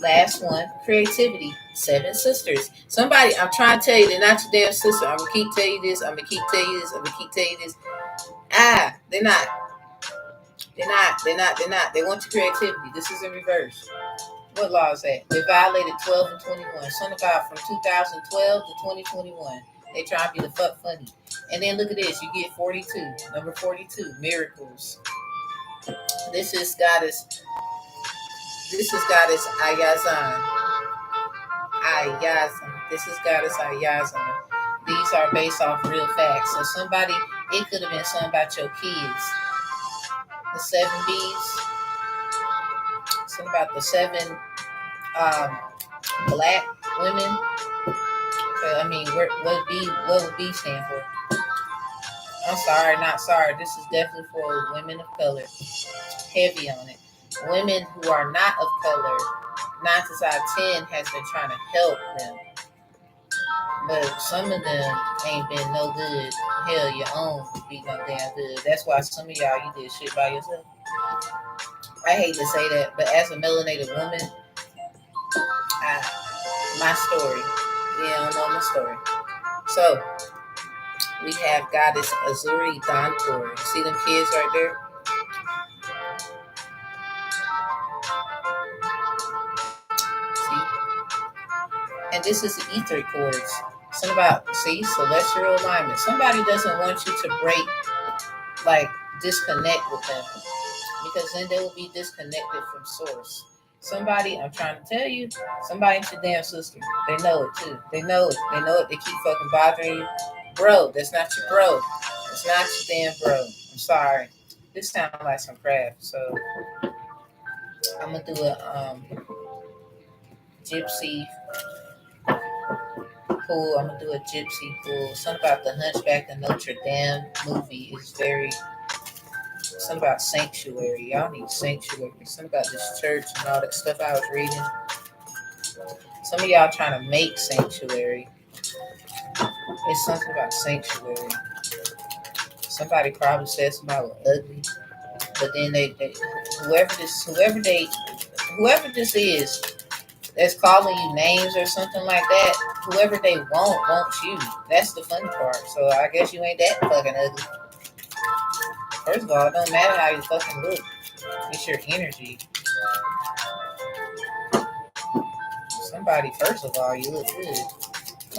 last one, creativity. 7 sisters. Somebody, I'm trying to tell you, they're not your damn sister. I'm gonna keep telling you this. I'm gonna keep telling you this. I'm gonna keep telling you this. They're not. They're not. They want your creativity. This is in reverse. What law is that? They violated 12 and 21. Something about from 2012 to 2021. They try to be the fuck funny. And then look at this. You get 42. Number 42. Miracles. This is goddess Ayazan. This is goddess Ayazan. These are based off real facts. So somebody, it could have been something about your kids. The 7 B's. Something about the 7 black women. What would B stand for? I'm sorry, not sorry. This is definitely for women of color. Heavy on it. Women who are not of color, 9 times out of 10 has been trying to help them. But some of them ain't been no good. Hell, your own be no damn good. That's why some of y'all, you did shit by yourself. I hate to say that, but as a melanated woman, my story. You don't know my story. So, we have goddess Azuri Dantor. See them kids right there? See? And this is the etheric chords. Something about, celestial alignment. Somebody doesn't want you to break like disconnect with them, because then they will be disconnected from source. Somebody, I'm trying to tell you, somebody ain't your damn sister. They know it too. They know it. They know it. They keep fucking bothering you. Bro, that's not your bro. It's not your damn bro. I'm sorry. This sounds like some crap. So I'm gonna do a gypsy pool. I'm gonna do a gypsy pool. Something about the Hunchback of Notre Dame movie is very. Something about sanctuary. Y'all need sanctuary. Something about this church and all that stuff I was reading. Some of y'all trying to make sanctuary. It's something about sanctuary. Somebody probably said somebody was ugly, but then they whoever this is that's calling you names or something like that, whoever they wants you. That's the funny part. So I guess you ain't that fucking ugly. First of all, it don't matter how you fucking look. It's your energy. Somebody, first of all, you look good.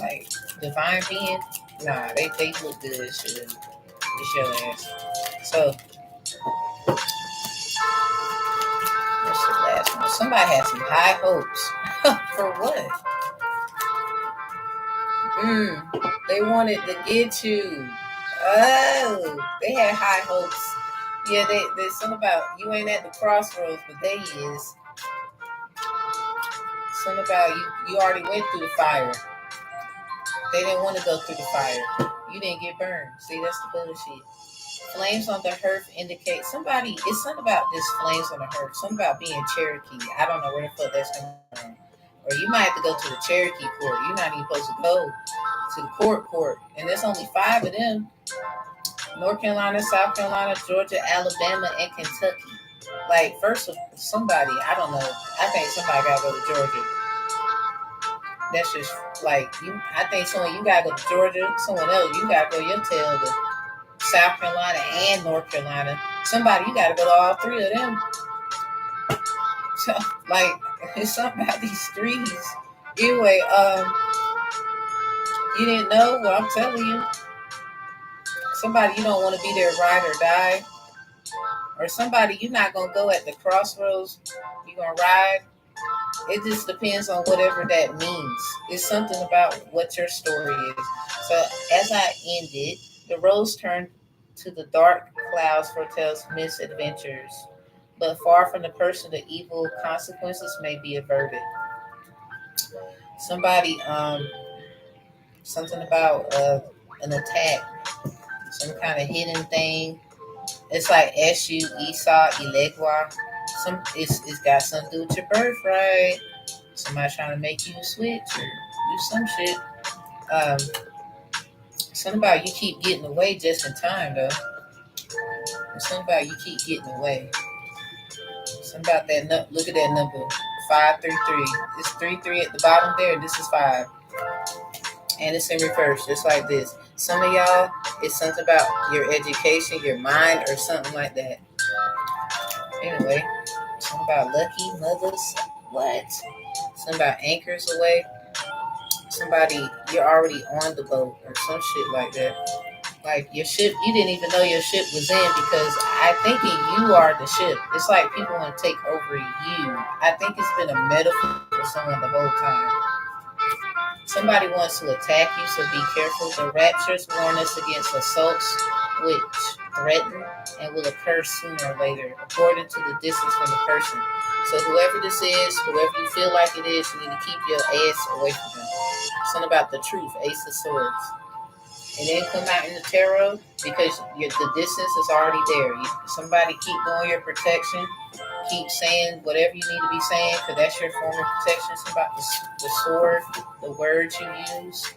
Like divine being, nah, they look good. Shit, it's your ass. So what's the last one? Somebody had some high hopes. For what? They wanted to get you. Oh, they had high hopes. Yeah, there's something about you ain't at the crossroads, but they is. Something about you already went through the fire. They didn't want to go through the fire. You didn't get burned. See, that's the bullshit. Flames on the hearth indicate somebody. It's something about this flames on the hearth. Something about being Cherokee. I don't know where the fuck that's coming from. Or you might have to go to the Cherokee court. You're not even supposed to go to the court. And there's only 5 of them. North Carolina, South Carolina, Georgia, Alabama, and Kentucky. Like, first of somebody, I don't know. I think somebody gotta go to Georgia. That's just like you. I think someone you gotta go to Georgia. Someone else you gotta go your tail to South Carolina and North Carolina. Somebody you gotta go to all 3 of them. So, like, it's something about these threes. Anyway, you didn't know? Well, I'm telling you. Somebody you don't want to be their ride or die, or somebody you're not gonna go at the crossroads. You're gonna ride. It just depends on whatever that means. It's something about what your story is. So as I ended, the rose turned to the dark clouds foretells misadventures, but far from the person, the evil consequences may be averted. Somebody, something about an attack, some kind of hidden thing. It's like Eshu, Esau, Elegua. It's got something to do with your birthright. Somebody trying to make you switch or do some shit. Um, something about you keep getting away just in time though. Something about you keep getting away. Something about that. Look at that number, 533. It's 33 at the bottom there. This is 5, and it's in reverse, just like this. Some of y'all, it's something about your education, your mind, or something like that. Anyway, something about lucky mothers. What? Something about anchors away. Somebody, you're already on the boat or some shit like that. Like your ship, you didn't even know your ship was in because I think you are the ship. It's like people want to take over you. I think it's been a metaphor for someone the whole time. Somebody wants to attack you, so be careful. The raptures warn us against assaults which threaten and will occur sooner or later, according to the distance from the person. So whoever this is, whoever you feel like it is, you need to keep your ass away from them. Something about the truth, Ace of Swords. And then come out in the tarot because the distance is already there. Somebody keep doing your protection. Keep saying whatever you need to be saying because that's your form of protection. Something about the sword, the words you use.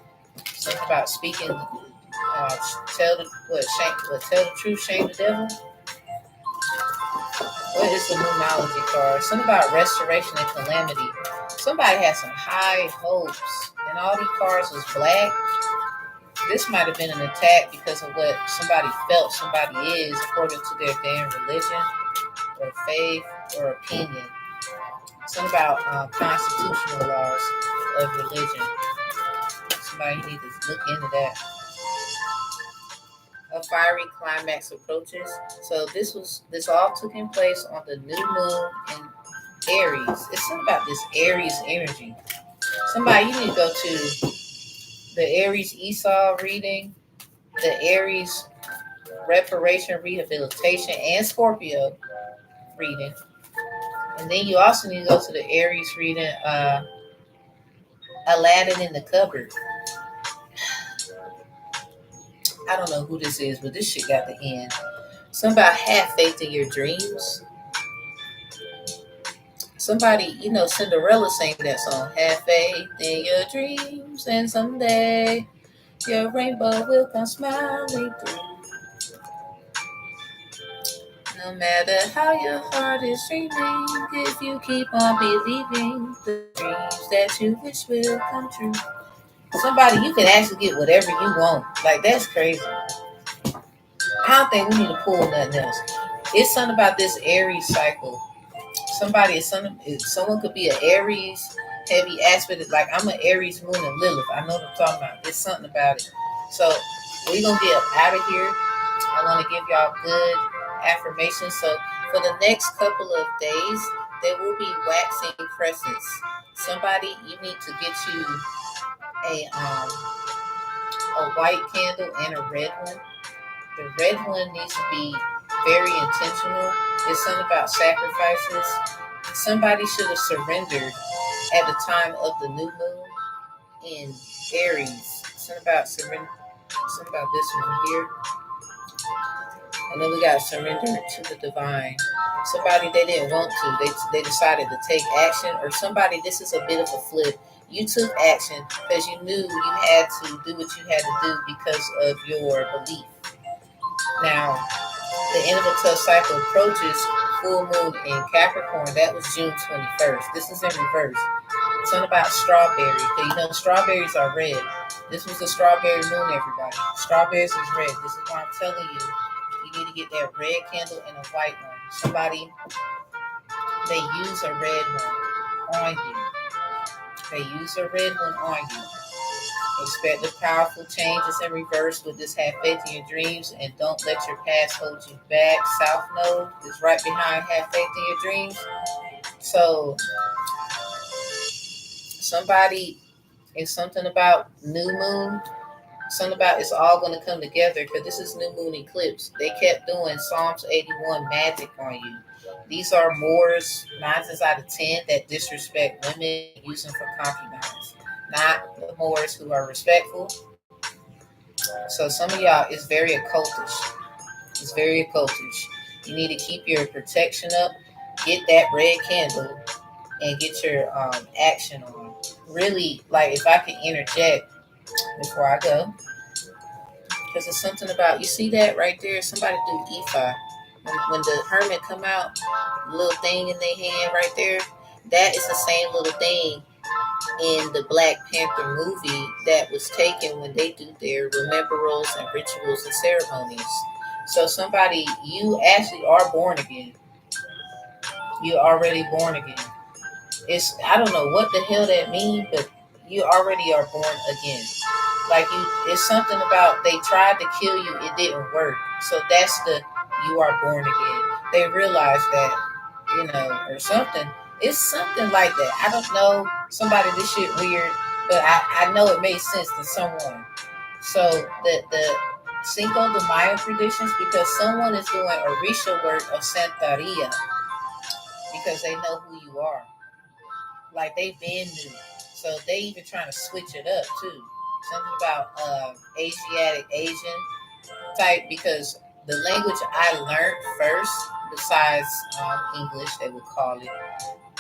Something about speaking. Tell the truth, shame the devil. What is the numerology card? Something about restoration and calamity. Somebody had some high hopes, and all these cards was black. This might have been an attack because of what somebody felt somebody is according to their damn religion or faith or opinion. Something about constitutional laws of religion. Somebody need to look into that. A fiery climax approaches. So this all took in place on the new moon in Aries. It's something about this Aries energy. Somebody, you need to go to the Aries Esau reading, the Aries reparation, rehabilitation, and Scorpio reading. And then you also need to go to the Aries reading, Aladdin in the Cupboard. I don't know who this is, but this shit got the end. Something about have faith in your dreams. Somebody, Cinderella sang that song. Have faith in your dreams, and someday your rainbow will come smiling through. No matter how your heart is dreaming, if you keep on believing, the dreams that you wish will come true. Somebody, you can actually get whatever you want. Like, that's crazy. I don't think we need to pull nothing else. It's something about this Aries cycle. Someone could be an Aries heavy aspect. Like, I'm an Aries moon and Lilith. I know what I'm talking about. There's something about it. So we're gonna get out of here. I want to give y'all good affirmations. So for the next couple of days, there will be waxing crescents. Somebody, you need to get you a white candle and a red one. The red one needs to be very intentional. It's something about sacrifices. Somebody should have surrendered at the time of the new moon in Aries. Something about surrender. Something about this one here. And then we got surrender to the divine. Somebody they didn't want to. They decided to take action. Or somebody, this is a bit of a flip. You took action because you knew you had to do what you had to do because of your belief. Now, the end of a tough cycle approaches full moon in Capricorn. That was June 21st. This is in reverse. Something about strawberry. Okay, strawberries are red. This was the strawberry moon, everybody. Strawberries is red. This is why I'm telling you, you need to get that red candle and a white one. Somebody, they use a red one on you. They use a red one on you. Expect the powerful changes in reverse with this have faith in your dreams and don't let your past hold you back. South Node is right behind have faith in your dreams. So somebody, it's something about new moon. Something about it's all going to come together because this is new moon eclipse. They kept doing Psalms 81 magic on you. These are Moors, 9 out of 10, that disrespect women and use them for concubines. Not the Moors who are respectful. So some of y'all is very occultish. It's very occultish. You need to keep your protection up. Get that red candle and get your action on. Really, like if I can interject before I go, because it's something about you see that right there. Somebody do Ifa when the hermit come out, little thing in their hand right there. That is the same little thing in the Black Panther movie that was taken when they do their rememberals and rituals and ceremonies. So somebody, you actually are born again. You're already born again. I don't know what the hell that means, but you already are born again. Like it's something about they tried to kill you, it didn't work. So that's you are born again. They realized that, or something. It's something like that. I don't know. Somebody, this shit weird, but I know it made sense to someone. So the Cinco de Mayo traditions, because someone is doing Orisha work of Santeria because they know who you are. Like they've been new. So they even trying to switch it up too. Something about Asian type, because the language I learned first, besides English, they would call it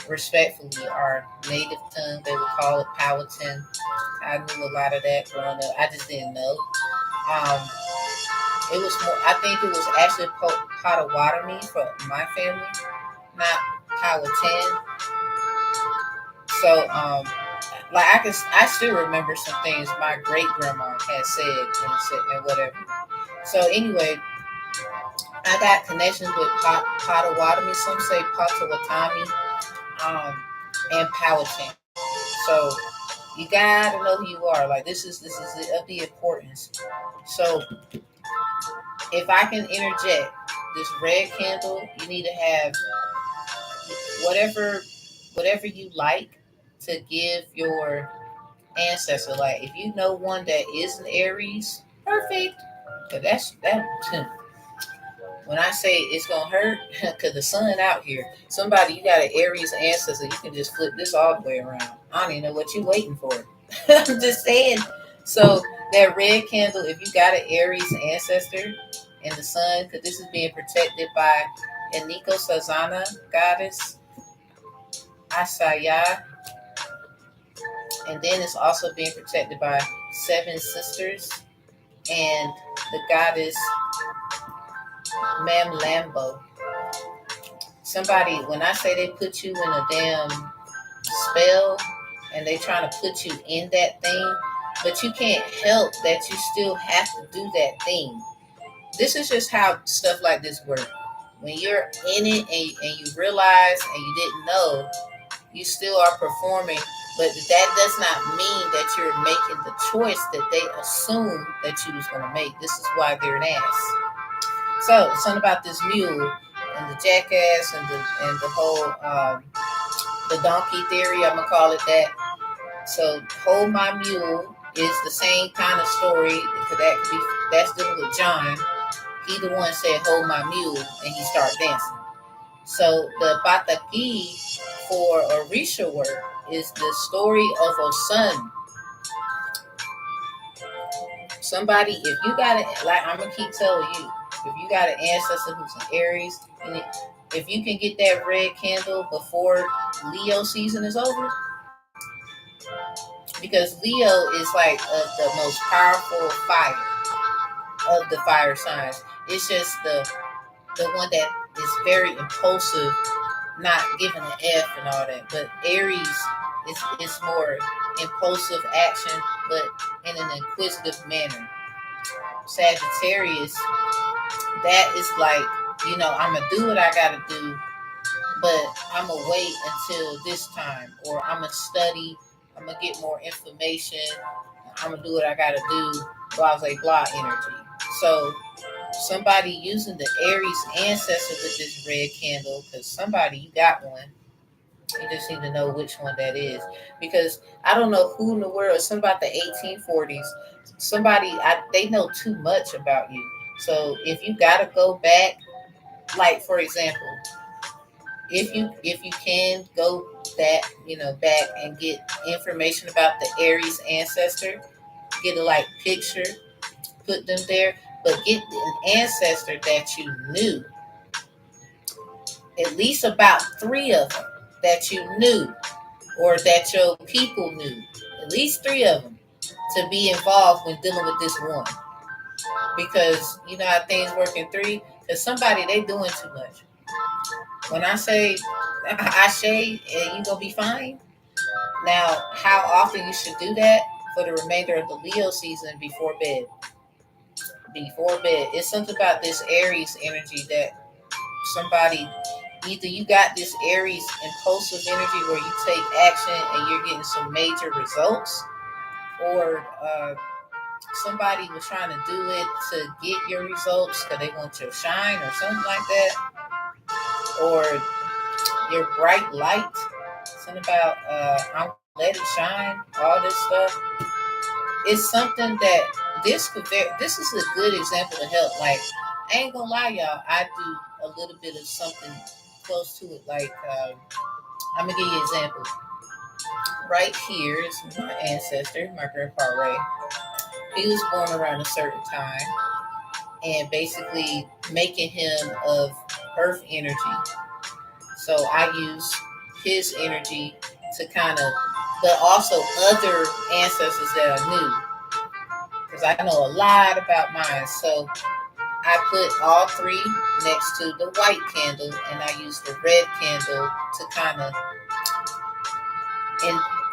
respectfully our native tongue. They would call it Powhatan. I knew a lot of that growing up. I just didn't know. Um, it was more. I think it was actually Potawatomi for my family, not Powhatan. So, like I still remember some things my great grandma had said and whatever. So anyway, I got connections with Potawatomi. Some say Potawatomi, and Powhatan. So you gotta know who you are. Like this is of the importance. So if I can interject, this red candle, you need to have whatever you like to give your ancestor. Like if you know one that is an Aries, perfect. But that's that. When I say it's gonna hurt, cause the sun out here. Somebody you got an Aries ancestor, you can just flip this all the way around. I don't even know what you waiting for. I'm just saying. So that red candle, if you got an Aries ancestor in the sun, cause this is being protected by Eniko Sazana goddess Asaya, and then it's also being protected by seven sisters and the goddess Mam Lambo. Somebody, when I say they put you in a damn spell and they trying to put you in that thing, but you can't help that you still have to do that thing. This is just how stuff like this works. When you're in it and you realize and you didn't know, you still are performing, but that does not mean that you're making the choice that they assumed that you was going to make. This is why they're an ass. So something about this mule and the jackass and the whole the donkey theory. I'm gonna call it that. So hold my mule is the same kind of story. That's dealing with John. He the one said hold my mule and he started dancing. So the Bataki for Orisha work is the story of a son. Somebody, if you got it, like I'm gonna keep telling you, if you got an ancestor who's an Aries, and if you can get that red candle before Leo season is over, because Leo is like the most powerful fire of the fire signs. It's just the one that is very impulsive, not giving an F and all that. But Aries is more impulsive action, but in an inquisitive manner. Sagittarius, that is like, I'm gonna do what I gotta do, but I'm gonna wait until this time, or I'm gonna study, I'm gonna get more information, I'm gonna do what I gotta do, blah blah blah energy. So somebody using the Aries ancestor with this red candle, because somebody you got one. You just need to know which one that is, because I don't know who in the world. Something about the 1840s. They know too much about you. So if you gotta go back, like for example, if you can go back and get information about the Aries ancestor, get a like picture, put them there, but get an ancestor that you knew, at least about three of them that you knew, or that your people knew, at least three of them, to be involved when dealing with this one. Because you know how things work in three. Because somebody they doing too much. When I say I say you gonna be fine. Now, how often you should do that for the remainder of the Leo season before bed? Before bed, it's something about this Aries energy that somebody, either you got this Aries impulsive energy where you take action and you're getting some major results, or somebody was trying to do it to get your results because they want your shine or something like that, or your bright light. Something about I'm gonna let it shine. All this stuff. It's something that this is a good example to help. Like I ain't gonna lie, y'all. I do a little bit of something close to it. Like I'm gonna give you an example. Right here is my ancestor, my grandpa Ray. He was born around a certain time, and basically making him of earth energy. So I use his energy to kind of, but also other ancestors that I knew, because I know a lot about mine. So I put all three next to the white candle, and I use the red candle to kind of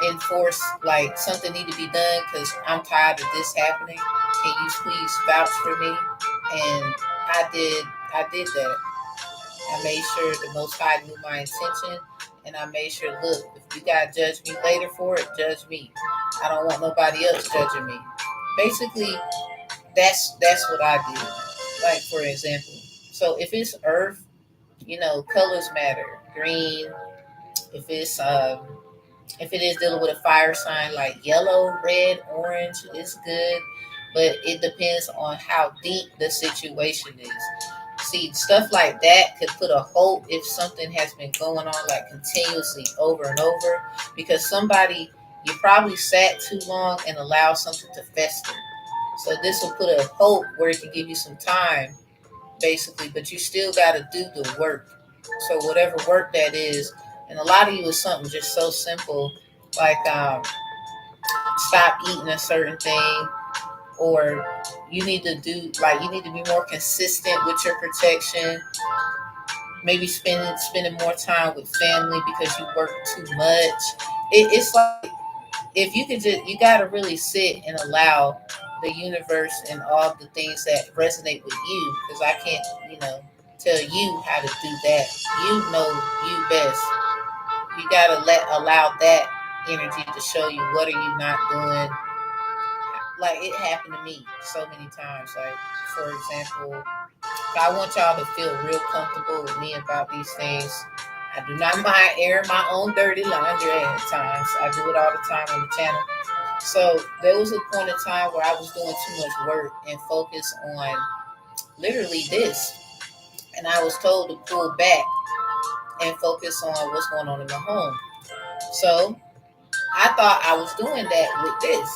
enforce like something need to be done because I'm tired of this happening. Can you please vouch for me? And I did that. I made sure the Most High knew my intention, and I made sure, look, if you gotta judge me later for it, judge me. I don't want nobody else judging me. Basically, that's what I did. like for example, so if it's earth, colors matter. Green. If it's if it is dealing with a fire sign, like yellow, red, orange is good, but it depends on how deep the situation is. See, stuff like that could put a halt if something has been going on like continuously over and over, because somebody, you probably sat too long and allowed something to fester. So this will put a halt where it can give you some time, basically, but you still got to do the work. So whatever work that is, and a lot of you is something just so simple, like stop eating a certain thing, or you need to be more consistent with your protection. Maybe spending more time with family because you work too much. It's like, if you could just, you got to really sit and allow the universe and all the things that resonate with you, because I can't, tell you how to do that. You know you best. You got to allow that energy to show you what are you not doing. Like, it happened to me so many times. Like, for example, I want y'all to feel real comfortable with me about these things. I do not mind airing my own dirty laundry at times. I do it all the time on the channel. So there was a point in time where I was doing too much work and focus on literally this. And I was told to pull back and focus on what's going on in my home. So I thought I was doing that with this.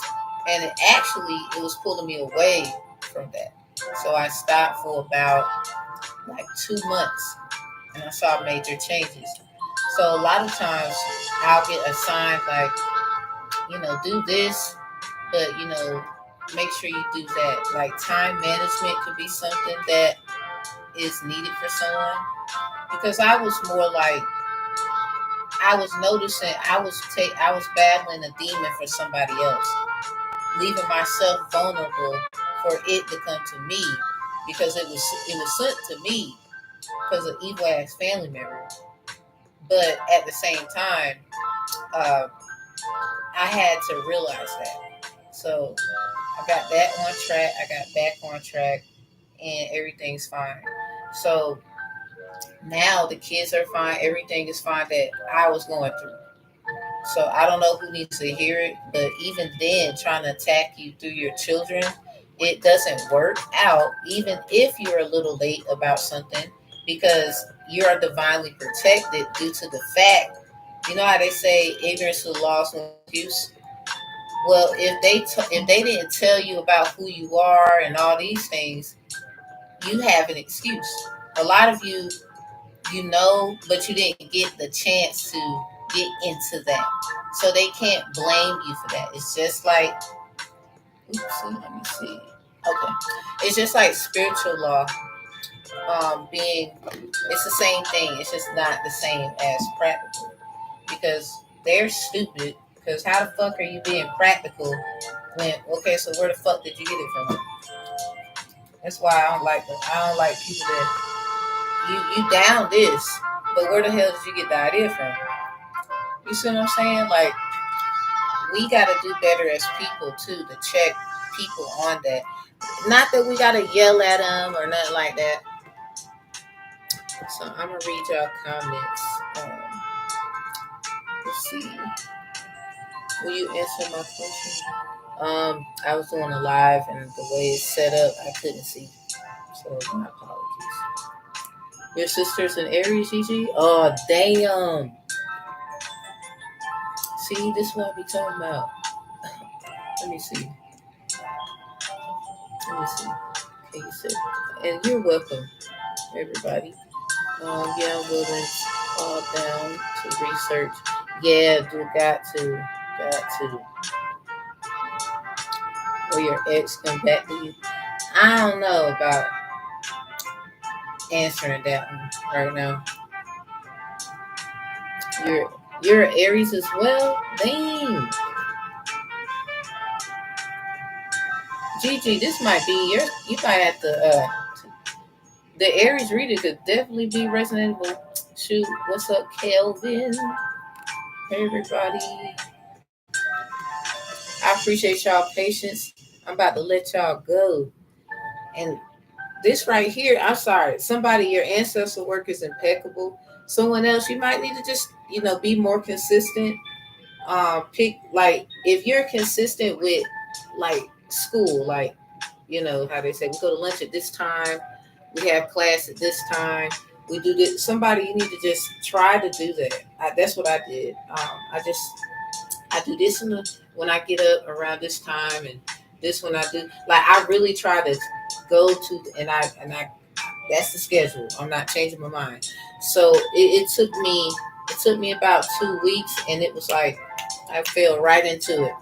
And it was pulling me away from that. So I stopped for about like 2 months, and I saw major changes. So a lot of times I'll get a sign like, do this, but make sure you do that. Like, time management could be something that is needed for someone, because I was more like, I was noticing I was battling a demon for somebody else, leaving myself vulnerable for it to come to me, because it was sent to me because of evil ass family members. But at the same time, uh, I had to realize that. So I got that on track. I got back on track, and everything's fine. So now the kids are fine. Everything is fine that I was going through. So I don't know who needs to hear it, but even then, trying to attack you through your children, it doesn't work out, even if you're a little late about something, because you are divinely protected due to the fact, you know how they say ignorance to the law is no excuse. Well, if they didn't tell you about who you are and all these things, you have an excuse. A lot of you, but you didn't get the chance to get into that. So they can't blame you for that. It's just like, let me see. Okay. It's just like spiritual law, it's the same thing. It's just not the same as practical, because they're stupid. Because how the fuck are you being practical when, okay, so where the fuck did you get it from? That's why I don't like people that you down this, but where the hell did you get the idea from? You see what I'm saying? Like, we got to do better as people too, to check people on that. Not that we got to yell at them or nothing like that. So I'm gonna read y'all comments. Let's see. Will you answer my question? I was doing a live, and the way it's set up, I couldn't see. So my apologies. Your sister's in Aries, Gigi? Oh, damn. See, this is what I be talking about. Let me see. Let me see. Okay, you said, and you're welcome, everybody. Yeah, I'm willing all down to research. Yeah, do got to. Or your ex come back to you. I don't know about answering that one right now. You're Aries as well? Dang. Gigi, this might be you might have to the Aries reader could definitely be resonable. Shoot, what's up, Kelvin? Hey everybody. I appreciate y'all patience. I'm about to let y'all go. And this right here, I'm sorry, somebody, your ancestral work is impeccable. Someone else, you might need to just, be more consistent. Pick, like, if you're consistent with, like, school, like, how they say, we go to lunch at this time, we have class at this time, we do this. Somebody, you need to just try to do that. That's what I did. I do this when I get up around this time, and this when I do. Like, I really try to go to, and I that's the schedule. I'm not changing my mind. So it took me about 2 weeks, and it was like I fell right into it.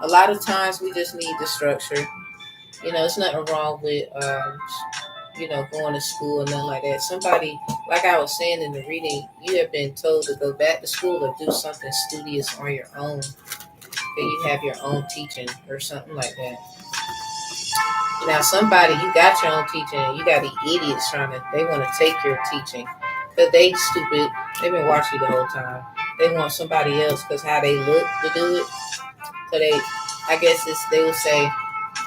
A lot of times we just need the structure. It's nothing wrong with going to school and nothing like that. Somebody, like I was saying in the reading, you have been told to go back to school or do something studious on your own. Okay, you have your own teaching or something like that. Now, somebody, you got your own teaching, and you got the idiots they want to take your teaching because they stupid. They've been watching you the whole time. They want somebody else because how they look to do it. So I guess they will say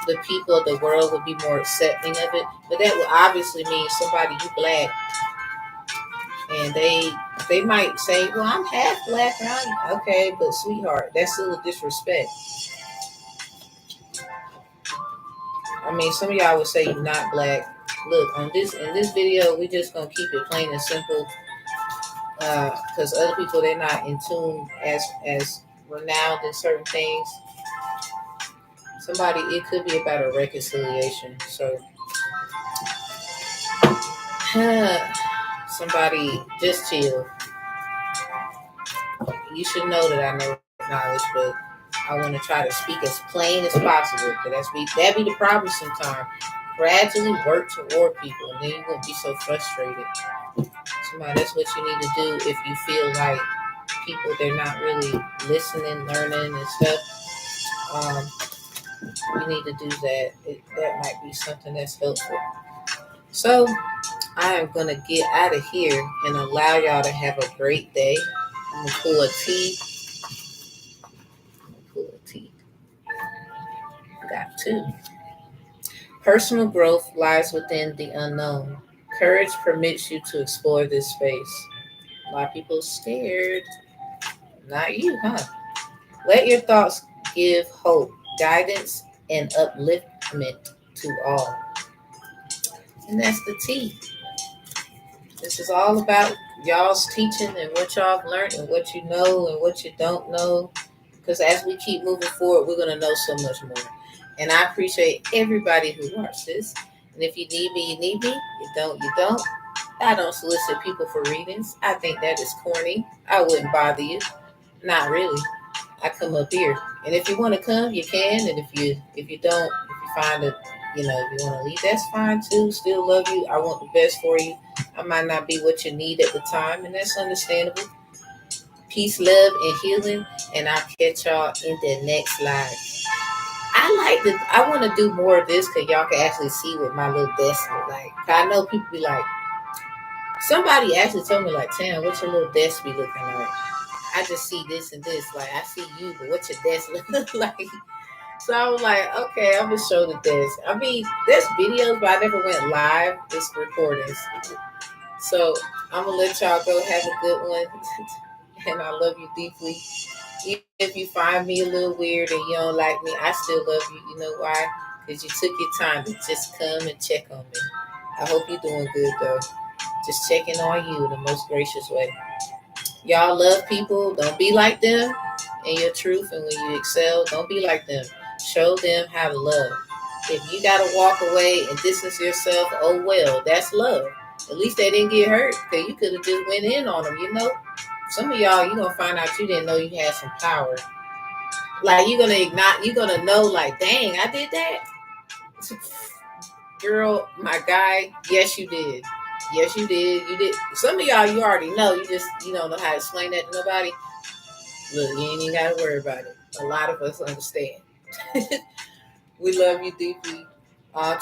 the people of the world would be more accepting of it. But that would obviously mean somebody, you black, and they might say, well, I'm half black. And okay, but sweetheart, that's still a disrespect. I mean, some of y'all would say you're not black. Look, in this video, we just gonna keep it plain and simple, because other people, they're not in tune as renowned in certain things. Somebody, it could be about a reconciliation. So somebody, just chill. You should know that I know knowledge, but I want to try to speak as plain as possible. Because that be the problem sometimes. Gradually work toward people, and then you won't be so frustrated. Somebody, that's what you need to do if you feel like people, they're not really listening, learning, and stuff. Um, you need to do that. That might be something that's helpful. So I am gonna get out of here and allow y'all to have a great day. I'm gonna pull a tea. I got two. Personal growth lies within the unknown. Courage permits you to explore this space. A lot of people are scared. Not you, huh? Let your thoughts give hope, guidance, and upliftment to all. And that's the tea. This is all about y'all's teaching and what y'all have learned and what you know and what you don't know. Because as we keep moving forward, we're going to know so much more. And I appreciate everybody who watched this. And if you need me, you need me. You don't, you don't. I don't solicit people for readings. I think that is corny. I wouldn't bother you. Not really. I come up here. And if you want to come, you can. And if you don't, if you find that, if you want to leave, that's fine too. Still love you. I want the best for you. I might not be what you need at the time, and that's understandable. Peace, love, and healing. And I'll catch y'all in the next live. I want to do more of this because y'all can actually see what my little desk look like. I know people be like, somebody actually told me, like, Tam, what's your little desk be looking like? I just see this and this. Like, I see you, but what's your desk look like? So I was like, okay, I'm going to show the desk. I mean, there's videos, but I never went live. It's recordings. So I'm going to let y'all go have a good one. And I love you deeply. Even if you find me a little weird and you don't like me, I still love you. You know why? Because you took your time to just come and check on me. I hope you're doing good, though. Just checking on you in the most gracious way. Y'all love people. Don't be like them in your truth. And when you excel, don't be like them. Show them how to love. If you got to walk away and distance yourself, oh well, that's love. At least they didn't get hurt because you could have just went in on them, Some of y'all, you're going to find out you didn't know you had some power. Like, you're going to know, like, dang, I did that. Girl, my guy, yes, you did. Yes, you did. You did. Some of y'all, you already know. You don't know how to explain that to nobody. Look, you ain't even got to worry about it. A lot of us understand. We love you deeply.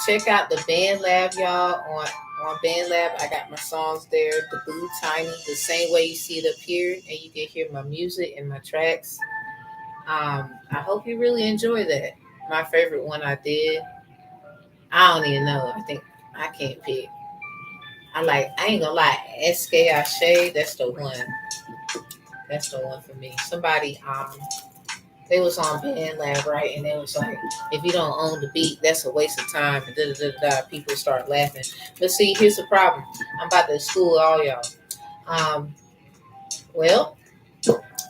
Check out the Band Lab, y'all. On Band Lab, I got my songs there. The Blue Tiny, the same way you see it up here, and you can hear my music and my tracks. I hope you really enjoy that. My favorite one I did. I don't even know. I think I can't pick. I ain't gonna lie, SK Ashe, that's the one. That's the one for me. Somebody they was on Band Lab, right? And they was like, if you don't own the beat, that's a waste of time. And da da da da. People start laughing. But see, here's the problem. I'm about to school all y'all. Um, well,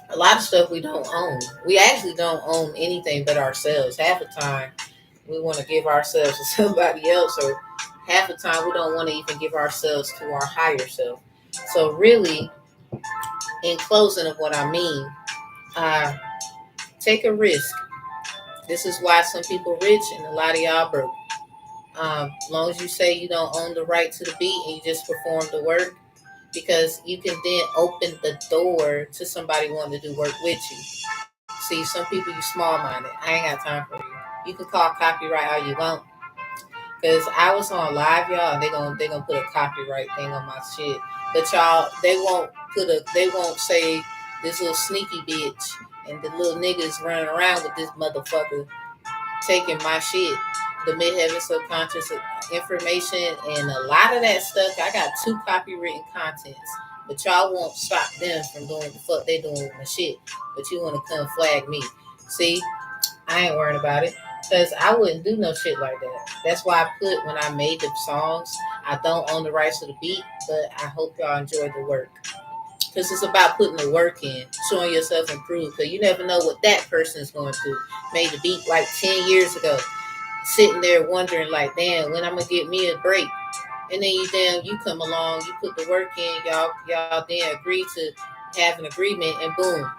a lot of stuff we don't own. We actually don't own anything but ourselves. Half the time, we want to give ourselves to somebody else, or half the time, we don't want to even give ourselves to our higher self. So, really, in closing of what I mean, uh, take a risk. This is why some people rich and a lot of y'all broke. As long as you say you don't own the right to the beat and you just perform the work, because you can then open the door to somebody wanting to do work with you. See, some people you small minded. I ain't got time for you. You can call copyright all you want. Cause I was on live, y'all, and they gonna put a copyright thing on my shit. But y'all, they won't say this little sneaky bitch and the little niggas running around with this motherfucker taking my shit, the midheaven subconscious information, and a lot of that stuff. I got 2 copywritten contents, but y'all won't stop them from doing what the fuck they doing with my shit. But you want to come flag me? See, I ain't worrying about it because I wouldn't do no shit like that. That's why I put when I made the songs, I don't own the rights to the beat, but I hope y'all enjoy the work. Because it's about putting the work in, showing yourself improved. Because you never know what that person is going through. Made the beat like 10 years ago, sitting there wondering, like, damn, when I'm going to get me a break? And then you come along, you put the work in, y'all then agree to have an agreement, and boom.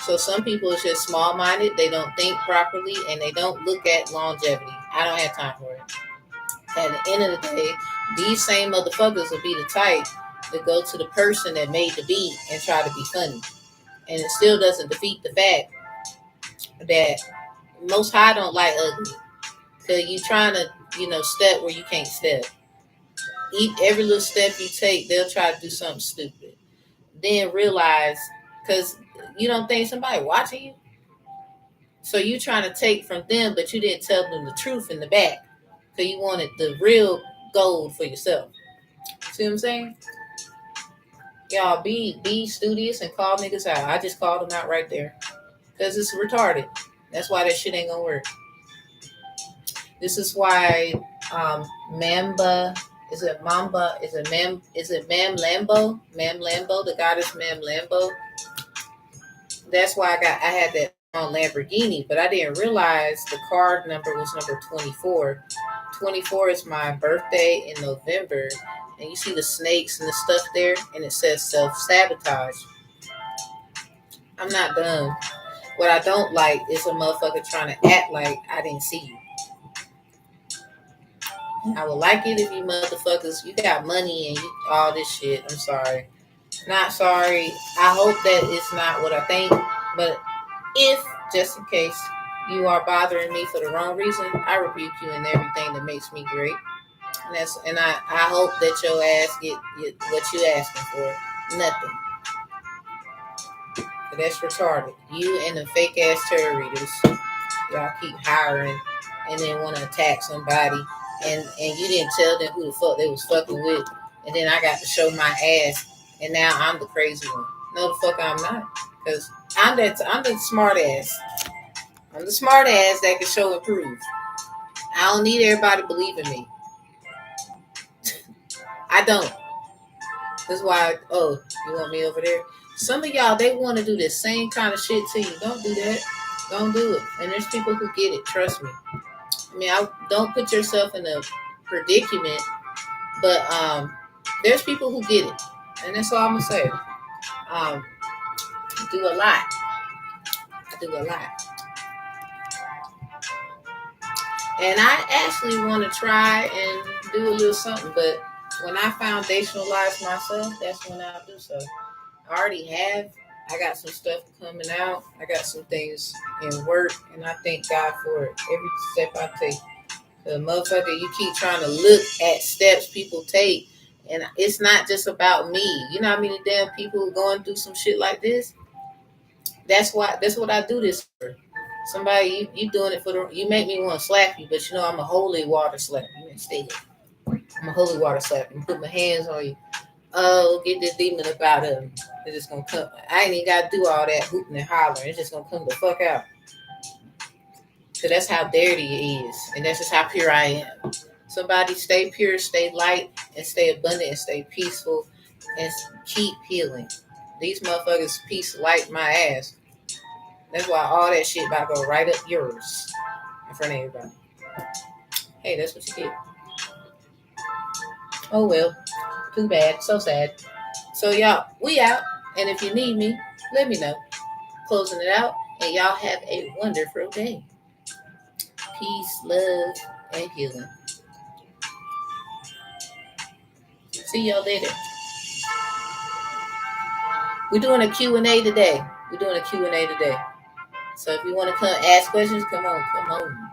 So some people are just small minded, they don't think properly, and they don't look at longevity. I don't have time for it. At the end of the day, these same motherfuckers will be the type to go to the person that made the beat and try to be funny. And it still doesn't defeat the fact that most high don't like ugly. Cause you trying to, step where you can't step. Every little step you take, they'll try to do something stupid. Then realize, cause you don't think somebody watching you, so you trying to take from them, but you didn't tell them the truth in the back, cause you wanted the real gold for yourself. See what I'm saying? Y'all be studious and call niggas out. I just called them out right there, cause it's retarded. That's why that shit ain't gonna work. This is why Mamba, is it Mamba? Is it Mam Lambo? Mam Lambo, the goddess Mam Lambo. That's why I had that on Lamborghini, but I didn't realize the card number was number 24. 24 is my birthday in November, and you see the snakes and the stuff there, and it says self-sabotage. I'm not dumb. What I don't like is a motherfucker trying to act like I didn't see you. I would like it if you motherfuckers, you got money and you, all this shit. I'm sorry. Not sorry. I hope that it's not what I think. But if, just in case, you are bothering me for the wrong reason, I rebuke you in everything that makes me great. And I hope that your ass get what you asking for. Nothing. But that's retarded. You and the fake ass tarot readers. Y'all keep hiring and then want to attack somebody, and you didn't tell them who the fuck they was fucking with, and then I got to show my ass, and now I'm the crazy one. No, the fuck I'm not, because I'm the smart ass. I'm the smart ass that can show and prove. I don't need everybody believing me. I don't. That's why. Oh, you want me over there? Some of y'all, they want to do the same kind of shit to you. Don't do that. Don't do it. And there's people who get it. Trust me. I mean, I don't put yourself in a predicament, but there's people who get it, and that's all I'm gonna say. Do a lot. I do a lot, and I actually want to try and do a little something. But when I foundationalize myself, that's when I'll do so. I already have. I got some stuff coming out. I got some things in work, and I thank God for it. Every step I take. The motherfucker, you keep trying to look at steps people take, and it's not just about me. You know how many damn people going through some shit like this? That's what I do this for. Somebody, you doing it for the, you make me want to slap you, but you know I'm a holy water slap you instead. I'm a holy water slap you. Put my hands on you. Oh, get this demon up out of me. It's just gonna come. I ain't even gotta do all that hooting and hollering. It's just gonna come the fuck out. So that's how dirty it is, and that's just how pure I am. Somebody stay pure, stay light, and stay abundant, and stay peaceful, and keep healing. These motherfuckers peace light my ass. That's why all that shit about to go right up yours in front of everybody. Hey, that's what you get. Oh well, too bad, so sad. So y'all, we out, and if you need me, let me know. Closing it out, and y'all have a wonderful day. Peace, love, and healing. See y'all later. We're doing a Q&A today. So if you want to come ask questions, come on.